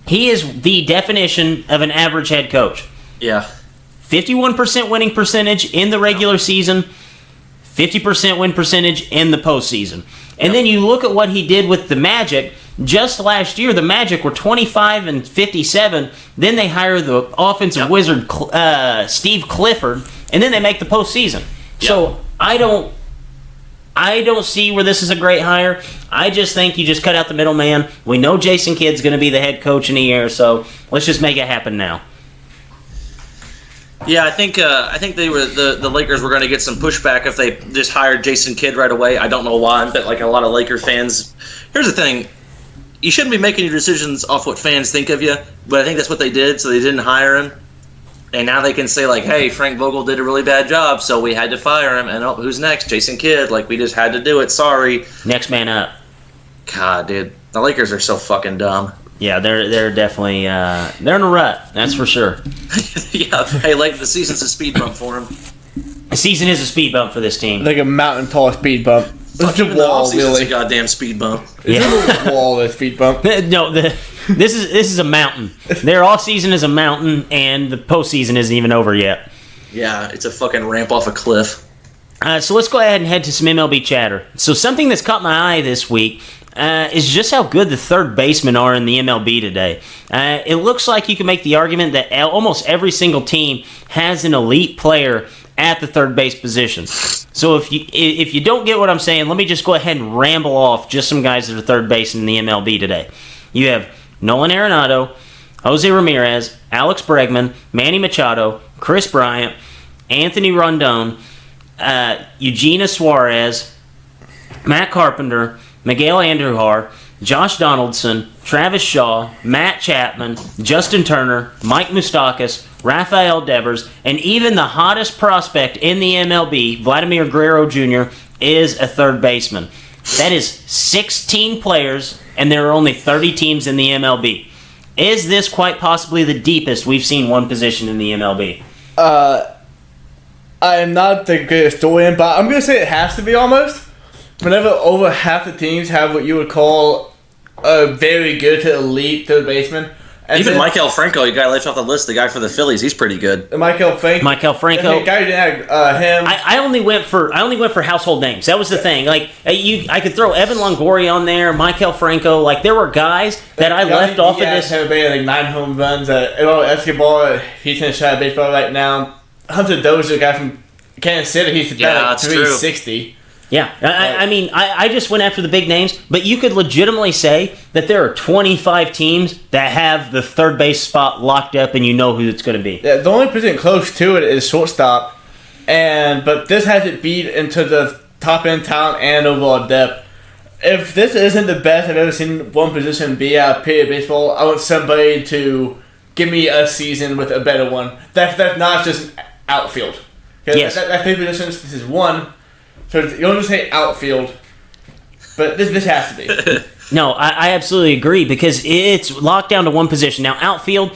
he is the definition of an average head coach. Yeah. 51% winning percentage in the regular season, 50% win percentage in the postseason. And then you look at what he did with the Magic. Just last year, the Magic were 25-57. Then they hire the offensive wizard, Steve Clifford, and then they make the postseason. Yep. So I don't see where this is a great hire. I just think you just cut out the middleman. We know Jason Kidd's going to be the head coach in a year, so let's just make it happen now. Yeah, I think they were the Lakers were going to get some pushback if they just hired Jason Kidd right away. I don't know why, but like a lot of Laker fans, here's the thing: you shouldn't be making your decisions off what fans think of you. But I think that's what they did, so they didn't hire him, and now they can say like, "Hey, Frank Vogel did a really bad job, so we had to fire him." And who's next? Jason Kidd. Like, we just had to do it. Sorry. Next man up. God, dude, the Lakers are so fucking dumb. Yeah, they're definitely they're in a rut. That's for sure. Yeah, hey, like the season's a speed bump for them. The season is a speed bump for this team. Like a mountain tall speed bump. It's a wall, really. A goddamn speed bump. It's a wall, a speed bump. No, this is a mountain. Their off season is a mountain, and the postseason isn't even over yet. Yeah, it's a fucking ramp off a cliff. So let's go ahead and head to some MLB chatter. So something that's caught my eye this week is just how good the third basemen are in the MLB today. It looks like you can make the argument that almost every single team has an elite player at the third base position. So if you don't get what I'm saying, let me just go ahead and ramble off just some guys that are third base in the MLB today. You have Nolan Arenado, Jose Ramirez, Alex Bregman, Manny Machado, Chris Bryant, Anthony Rondon, Eugenia Suarez, Matt Carpenter, Miguel Andujar, Josh Donaldson, Travis Shaw, Matt Chapman, Justin Turner, Mike Moustakas, Rafael Devers, and even the hottest prospect in the MLB, Vladimir Guerrero Jr., is a third baseman. That is 16 players, and there are only 30 teams in the MLB. Is this quite possibly the deepest we've seen one position in the MLB? I am not the greatest historian, but I'm going to say it has to be almost. Whenever over half the teams have what you would call a very good to elite third baseman, And Even then Michael Franco, you guy left off the list, the guy for the Phillies, he's pretty good. Michael Franco. Guy who didn't have him. I only went for household names. That was the thing. Like I could throw Evan Longoria on there, Michael Franco. Like there were guys that I left off of this. Everybody had like 9 home runs. Escobar, he's in the shot of baseball right now. Hunter Dozier, guy from Kansas City, he's about 360. Yeah, I mean, I just went after the big names, but you could legitimately say that there are 25 teams that have the third base spot locked up, and you know who it's going to be. Yeah, the only person close to it is shortstop, but this has it beat into the top end talent and overall depth. If this isn't the best I've ever seen one position be out of period baseball, I want somebody to give me a season with a better one. That's not just outfield. Yes. That 3 positions, this is one. So you don't just say outfield, but this has to be. No, I absolutely agree because it's locked down to one position. Now, outfield,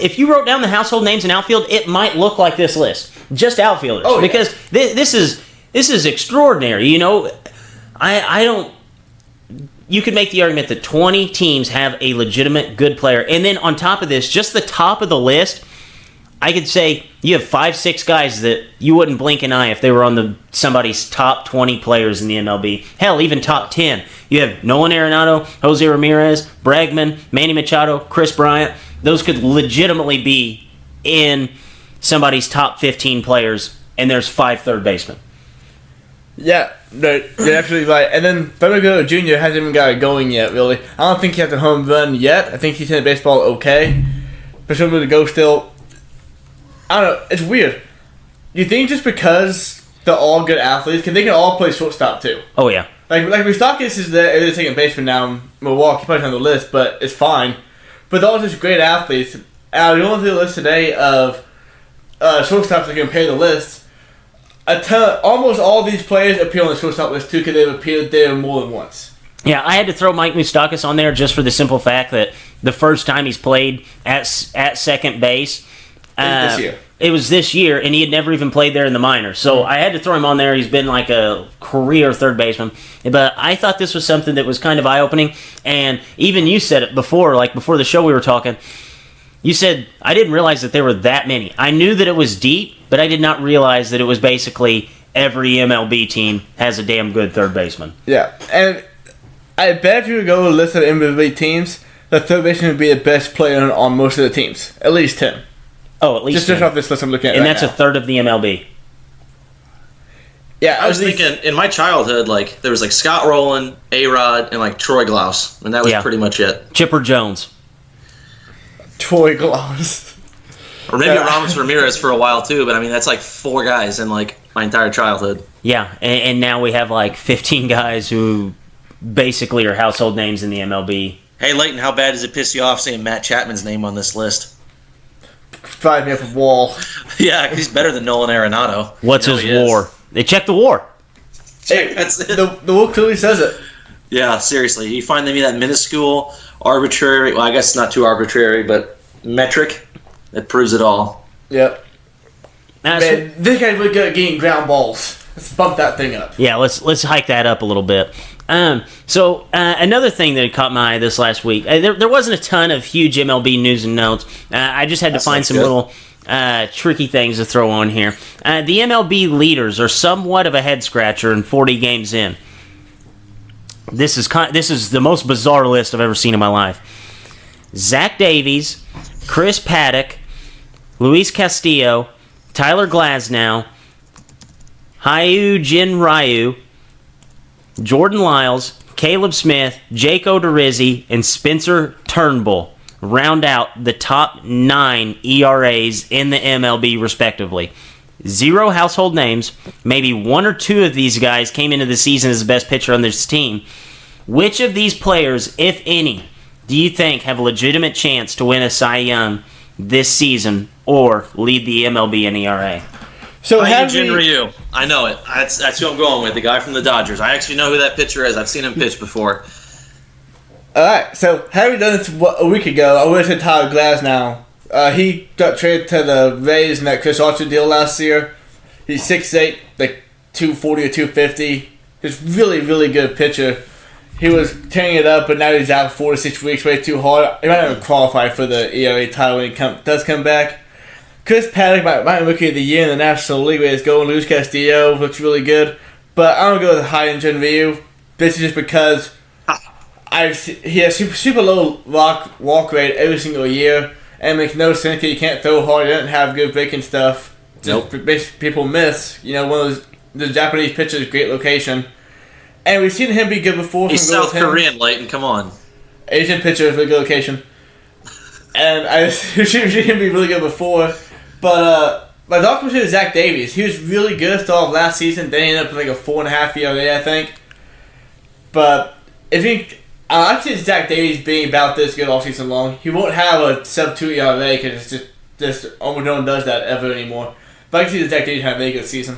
if you wrote down the household names in outfield, it might look like this list. Just outfielders. Oh, yeah. Because this is extraordinary. You know, I don't... You could make the argument that 20 teams have a legitimate good player. And then on top of this, just the top of the list... I could say you have 5-6 guys that you wouldn't blink an eye if they were on somebody's top 20 players in the MLB. Hell, even top 10. You have Nolan Arenado, Jose Ramirez, Bregman, Manny Machado, Chris Bryant. Those could legitimately be in somebody's top 15 players, and there's 5 third basemen. Yeah, no, you're absolutely right. And then Verdugo Jr. hasn't even got it going yet, really. I don't think he has a home run yet. I think he's hitting baseball okay. But somebody to go still... I don't know. It's weird. You think just because they're all good athletes, they can all play shortstop too? Oh, yeah. Like Moustakas is there, they're taking baseman now in Milwaukee, probably on the list, but it's fine. But they're all just great athletes. Out of the only list today of shortstops that can pay the list, almost all these players appear on the shortstop list too because they've appeared there more than once. Yeah, I had to throw Mike Moustakas on there just for the simple fact that the first time he's played at second base, This year. it was this year, and he had never even played there in the minors. So I had to throw him on there. He's been like a career third baseman. But I thought this was something that was kind of eye-opening. And even you said it before, like before the show we were talking. You said, I didn't realize that there were that many. I knew that it was deep, but I did not realize that it was basically every MLB team has a damn good third baseman. Yeah, and I bet if you would go to a list of MLB teams, the third baseman would be the best player on most of the teams. At least him. Oh, at least just off this list I'm looking at and right that's now. a third of the MLB. Yeah, I was thinking in my childhood, like there was like Scott Rowland, A-Rod, and like Troy Glaus, and that was pretty much it. Chipper Jones. Troy Glaus. Or maybe Ramos Ramirez for a while too, but I mean that's like 4 guys in like my entire childhood. Yeah, and now we have like 15 guys who basically are household names in the MLB. Hey Leighton, how bad does it piss you off seeing Matt Chapman's name on this list? Drive me up a wall. Yeah, 'cause he's better than Nolan Arenado. What's You know his he is. war? They check the war. Hey, That's it. the wall clearly says it. Yeah, seriously. You find them that minuscule, arbitrary, well, I guess not too arbitrary, but metric that proves it all. Yep. That's- Man, this guy's really good at getting ground balls. Let's bump that thing up. Yeah, let's hike that up a little bit. So another thing that caught my eye this last week, there wasn't a ton of huge MLB news and notes. I just had to find some little tricky things to throw on here. The MLB leaders are somewhat of a head scratcher in 40 games in. This is the most bizarre list I've ever seen in my life. Zach Davies, Chris Paddock, Luis Castillo, Tyler Glasnow, Hyun-Jin Ryu, Jordan Lyles, Caleb Smith, Jake Odorizzi, and Spencer Turnbull round out the top 9 ERAs in the MLB respectively. 0 household names. Maybe 1 or 2 of these guys came into the season as the best pitcher on this team. Which of these players, if any, do you think have a legitimate chance to win a Cy Young this season or lead the MLB in ERA? So have Jin we, Ryu. I know it. That's who I'm going with, the guy from the Dodgers. I actually know who that pitcher is. I've seen him pitch before. Alright, so having done this a week ago, I would have said Tyler Glasnow. He got traded to the Rays in that Chris Archer deal last year. He's 6'8", like 240 or 250. He's really, really good pitcher. he was tearing it up, but now he's out 4 to 6 weeks, way too hard. He might not even qualify for the ERA title when he does come back. Chris Paddock might be Rookie of the Year in the National League where he's going. Luis Castillo looks really good. But I'm going to go with high-end Jin Ryu. This is just because he has super low walk rate every single year. And it makes no sense because he can't throw hard. He doesn't have good breaking stuff. Nope. Just people miss. You know, one of the Japanese pitchers, great location. And we've seen him be good before. He's South Korean, Leighton. Come on. Asian pitcher is a good location. And I've seen him be really good before. But my doctor was Zach Davies. He was really good at the start of last season. Then he ended up with like a 4.5 ERA, I think. But if he, I see Zach Davies being about this good all season long. He won't have a sub-2 ERA because it's just almost no one does that ever anymore. But I can see Zach Davies have a very good season.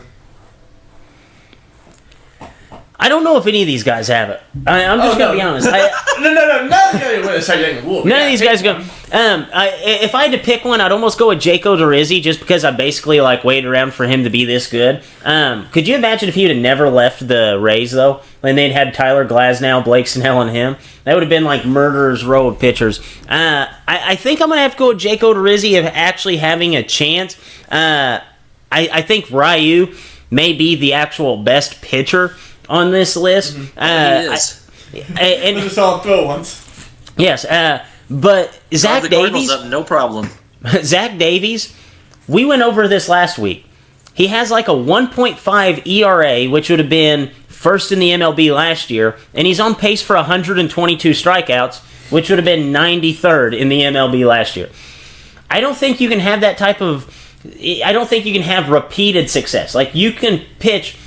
I don't know if any of these guys have it. I'm just going to be honest. No. None of these guys are going to start getting the Wolf. None of these guys go. If I had to pick one, I'd almost go with Jake Odorizzi just because I basically like waited around for him to be this good. Could you imagine if he would have never left the Rays though, and they'd had Tyler Glasnow, Blake Snell, and him? That would have been like murderer's row of pitchers. I think I'm going to have to go with Jake Odorizzi of actually having a chance. I think Ryu may be the actual best pitcher on this list. He is. And just saw him throw once. Yes, but Zach the Cardinals Davies, up, no problem. Zach Davies, we went over this last week. He has like a 1.5 ERA, which would have been first in the MLB last year, and he's on pace for 122 strikeouts, which would have been 93rd in the MLB last year. I don't think you can have that type of. I don't think you can have repeated success. Like you can pitch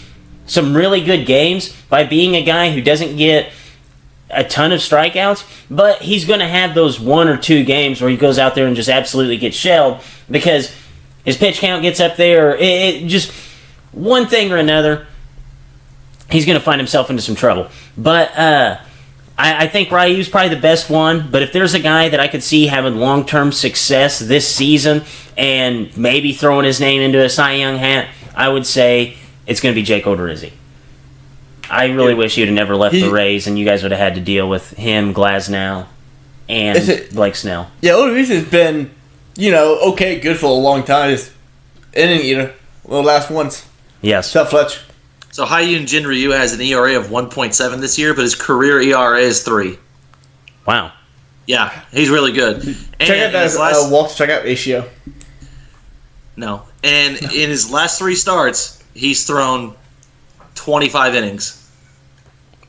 some really good games by being a guy who doesn't get a ton of strikeouts, but he's going to have those 1 or 2 games where he goes out there and just absolutely gets shelled because his pitch count gets up there. It just one thing or another, he's going to find himself into some trouble. But I think Ryu's probably the best one, but if there's a guy that I could see having long-term success this season and maybe throwing his name into a Cy Young hat, I would say it's going to be Jake Odorizzi. I really wish he'd have never left the Rays, and you guys would have had to deal with him, Glasnow, and Blake Snell. Yeah, Odorizzi's been, okay, good for a long time. Just inning eater. Well, last once. Yes. Tough Fletch. So Hyun Jin Ryu has an ERA of 1.7 this year, but his career ERA is 3. Wow. Yeah, he's really good. Check out that walk-to-strikeout ratio. No. And in his last 3 starts, he's thrown 25 innings.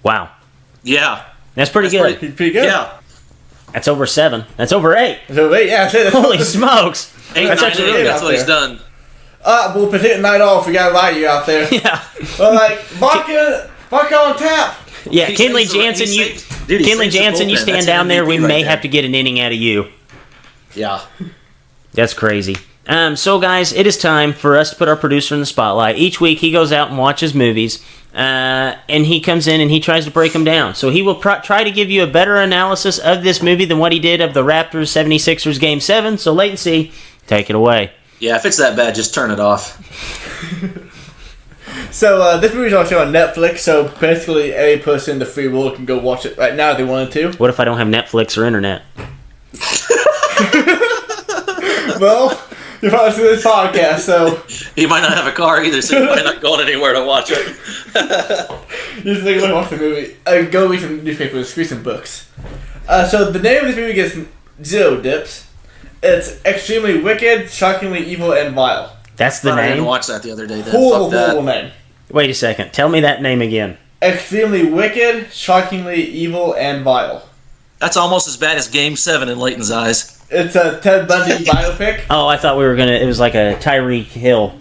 Wow. Yeah. That's pretty good. Pretty good. Yeah. That's over 7. That's over 8. So, that's Holy smokes. 8, That's 9 actually innings, really that's what he's done. We'll put it night off. We got Ryu out there. Yeah. Well, like, vodka on tap. Yeah, He Kenley saves the- Jansen, he you saves- dude, he Kenley saves the Jansen, you bullpen. stand That's down an there, we MVP right may there. have to get an inning out of you. Yeah. That's crazy. So, guys, it is time for us to put our producer in the spotlight. Each week, he goes out and watches movies, and he comes in and he tries to break them down. So he will try to give you a better analysis of this movie than what he did of the Raptors 76ers Game 7. So, latency, take it away. Yeah, if it's that bad, just turn it off. So, this movie's also on Netflix, so basically every person in the free world can go watch it right now if they wanted to. What if I don't have Netflix or internet? Well, you're probably listening to this podcast, so He might not have a car either, so he might not going anywhere to watch it. you just think, watch the movie. Go read some newspapers, read some books. So, the name of this movie gets 0 dips. It's extremely wicked, shockingly evil, and vile. That's the I didn't name? watch that the other day. Then. Horrible, Fuck that. horrible name. Wait a second. Tell me that name again. Extremely wicked, shockingly evil, and vile. That's almost as bad as Game 7 in Leighton's eyes. It's a Ted Bundy biopic. Oh, I thought we were it was like a Tyreek Hill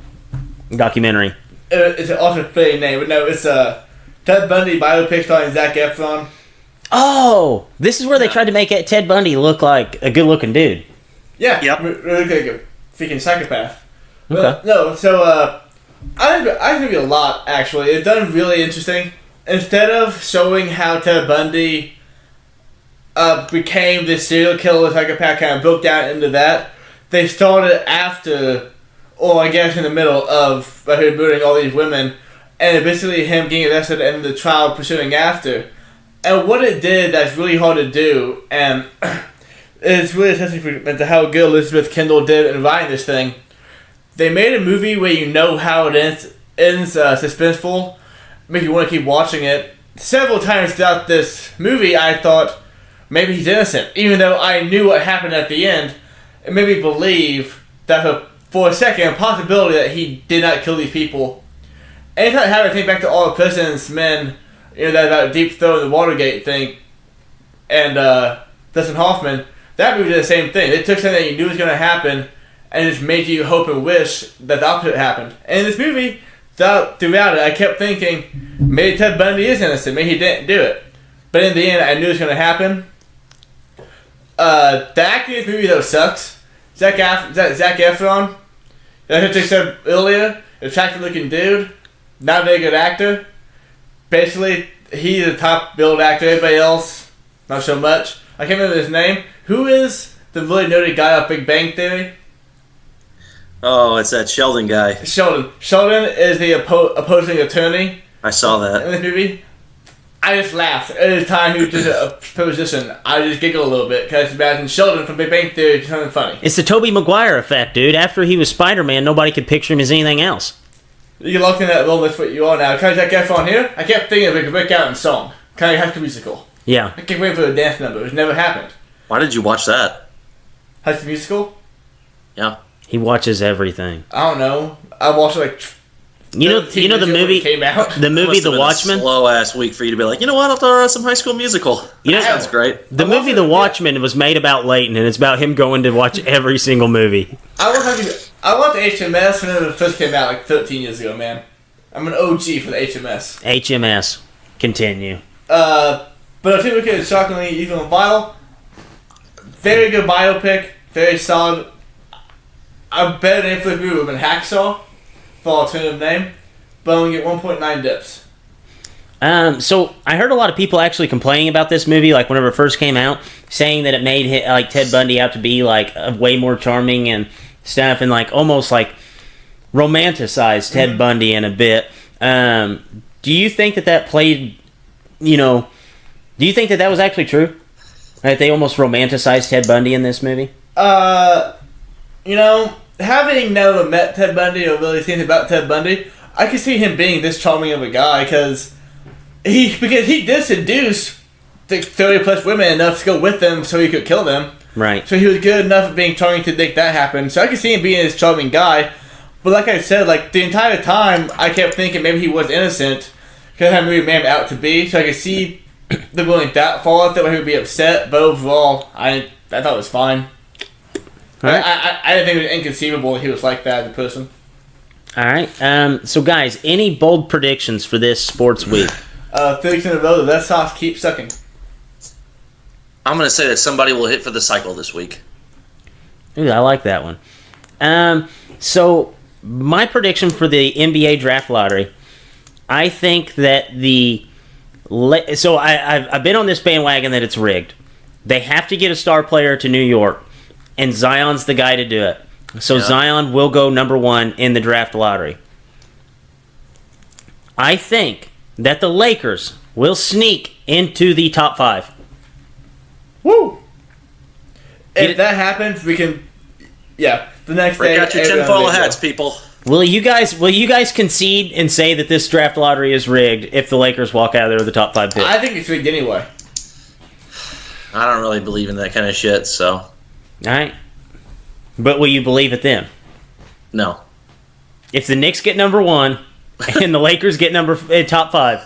documentary. It's an also fitting name, but no, it's a Ted Bundy biopic starring Zac Efron. Oh, this is where they tried to make Ted Bundy look like a good-looking dude. Yeah, Yep. really like a freaking psychopath. Okay. But, no, so I think a lot actually. It's done really interesting. Instead of showing how Ted Bundy became this serial killer psychopath, kind of broke down into that, they started after, or I guess in the middle of him murdering all these women, and basically him getting arrested and the trial pursuing after. And what it did that's really hard to do, and it's really a testament to how good Elizabeth Kendall did in writing this thing. They made a movie where you know how it ends suspenseful, make you want to keep watching it. Several times throughout this movie, I thought maybe he's innocent, even though I knew what happened at the end. It made me believe that for a second, a possibility that he did not kill these people. Anytime I have to think back to all the President's Men, that about Deep Throat and the Watergate thing, and Dustin Hoffman, that movie did the same thing. They took something that you knew was going to happen and it just made you hope and wish that the opposite happened. And in this movie, throughout it, I kept thinking, maybe Ted Bundy is innocent, maybe he didn't do it. But in the end, I knew it was going to happen. The acting in this movie, though, sucks. Zac Efron, like I said earlier, attractive-looking dude, not a very good actor. Basically, he's a top-billed actor. Everybody else, not so much. I can't remember his name. Who is the really noted guy off Big Bang Theory? Oh, it's that Sheldon guy. Sheldon. Sheldon is the opposing attorney. I saw that. In this movie. I just laughed every time he was just a position. I just giggled a little bit because imagine Sheldon from Big Bang Theory doing something funny. It's the Tobey Maguire effect, dude. After he was Spider-Man, nobody could picture him as anything else. You're locked in that role. That's what you are now. Can I Zac Efron here? I kept thinking if we could break out in song. Kind of High School Musical. Yeah. I kept waiting for the dance number. It's never happened. Why did you watch that? High School Musical? Yeah. He watches everything. I don't know. I watched it like. You know the movie. Came out. The movie, Must have The been Watchmen. A slow ass week for you to be like, you know what? I'll throw on some High School Musical. You know, That sounds great. The movie The Watchmen was made about Leighton, and it's about him going to watch every single movie. I watched HMS when it first came out like 13 years ago, man. I'm an OG for the HMS. HMS. Continue. But I think we could shockingly even vital. Very good biopic. Very solid. A better name for the movie would have been Hacksaw, for alternative name. But only get 1.9 dips. So I heard a lot of people actually complaining about this movie, like whenever it first came out, saying that it made like Ted Bundy out to be like way more charming and stuff, and like almost like romanticized Ted Bundy in a bit. Do you think that played? Do you think that was actually true? That they almost romanticized Ted Bundy in this movie? Having never met Ted Bundy or really seen about Ted Bundy, I could see him being this charming of a guy because he did seduce the 30 plus women enough to go with them so he could kill them. Right. So he was good enough at being charming to make that happen. So I could see him being this charming guy. But like I said, like the entire time I kept thinking maybe he was innocent because I movie made him out to be. So I could see the going that far. I thought he would be upset, but overall, I thought it was fine. Right. I didn't think it was inconceivable that he was like that as a person. All right. So guys, any bold predictions for this sports week? 3 weeks in a row, the Red Sox keep sucking. I'm going to say that somebody will hit for the cycle this week. Ooh, I like that one. So my prediction for the NBA draft lottery, I think that I've been on this bandwagon that it's rigged. They have to get a star player to New York, and Zion's the guy to do it. So yeah. Zion will go number 1 in the draft lottery. I think that the Lakers will sneak into the top 5. Woo! If that happens, we can. Yeah, the next day. Break out your tinfoil hats, people. Will you guys concede and say that this draft lottery is rigged if the Lakers walk out of there with the top 5 pick? I think it's rigged anyway. I don't really believe in that kind of shit, so. All right. But will you believe it then? No. If the Knicks get number 1 and the Lakers get top 5.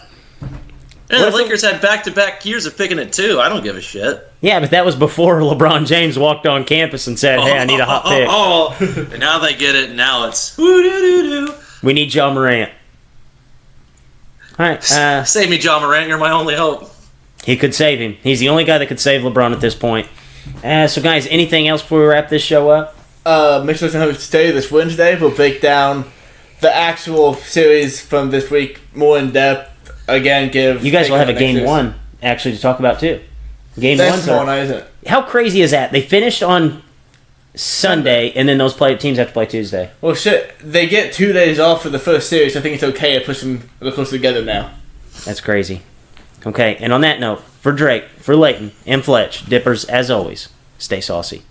And the Lakers had back-to-back years of picking it too. I don't give a shit. Yeah, but that was before LeBron James walked on campus and said, "Hey, I need a hot pick." And now they get it. And now it's woo-doo-doo-doo. We need Ja Morant. All right. Save me, Ja Morant. You're my only hope. He could save him. He's the only guy that could save LeBron at this point. So, guys, anything else before we wrap this show up? Make sure to stay this Wednesday. We'll break down the actual series from this week more in depth. Again, you guys will have a game 1 actually to talk about too. Game 1's tomorrow night, isn't it? How crazy is that? They finished on Sunday, and then those teams have to play Tuesday. Well, shit, they get 2 days off for the first series. So I think it's okay to push them a little closer together now. That's crazy. Okay, and on that note, for Drake, for Leighton, and Fletch, Dippers, as always, stay saucy.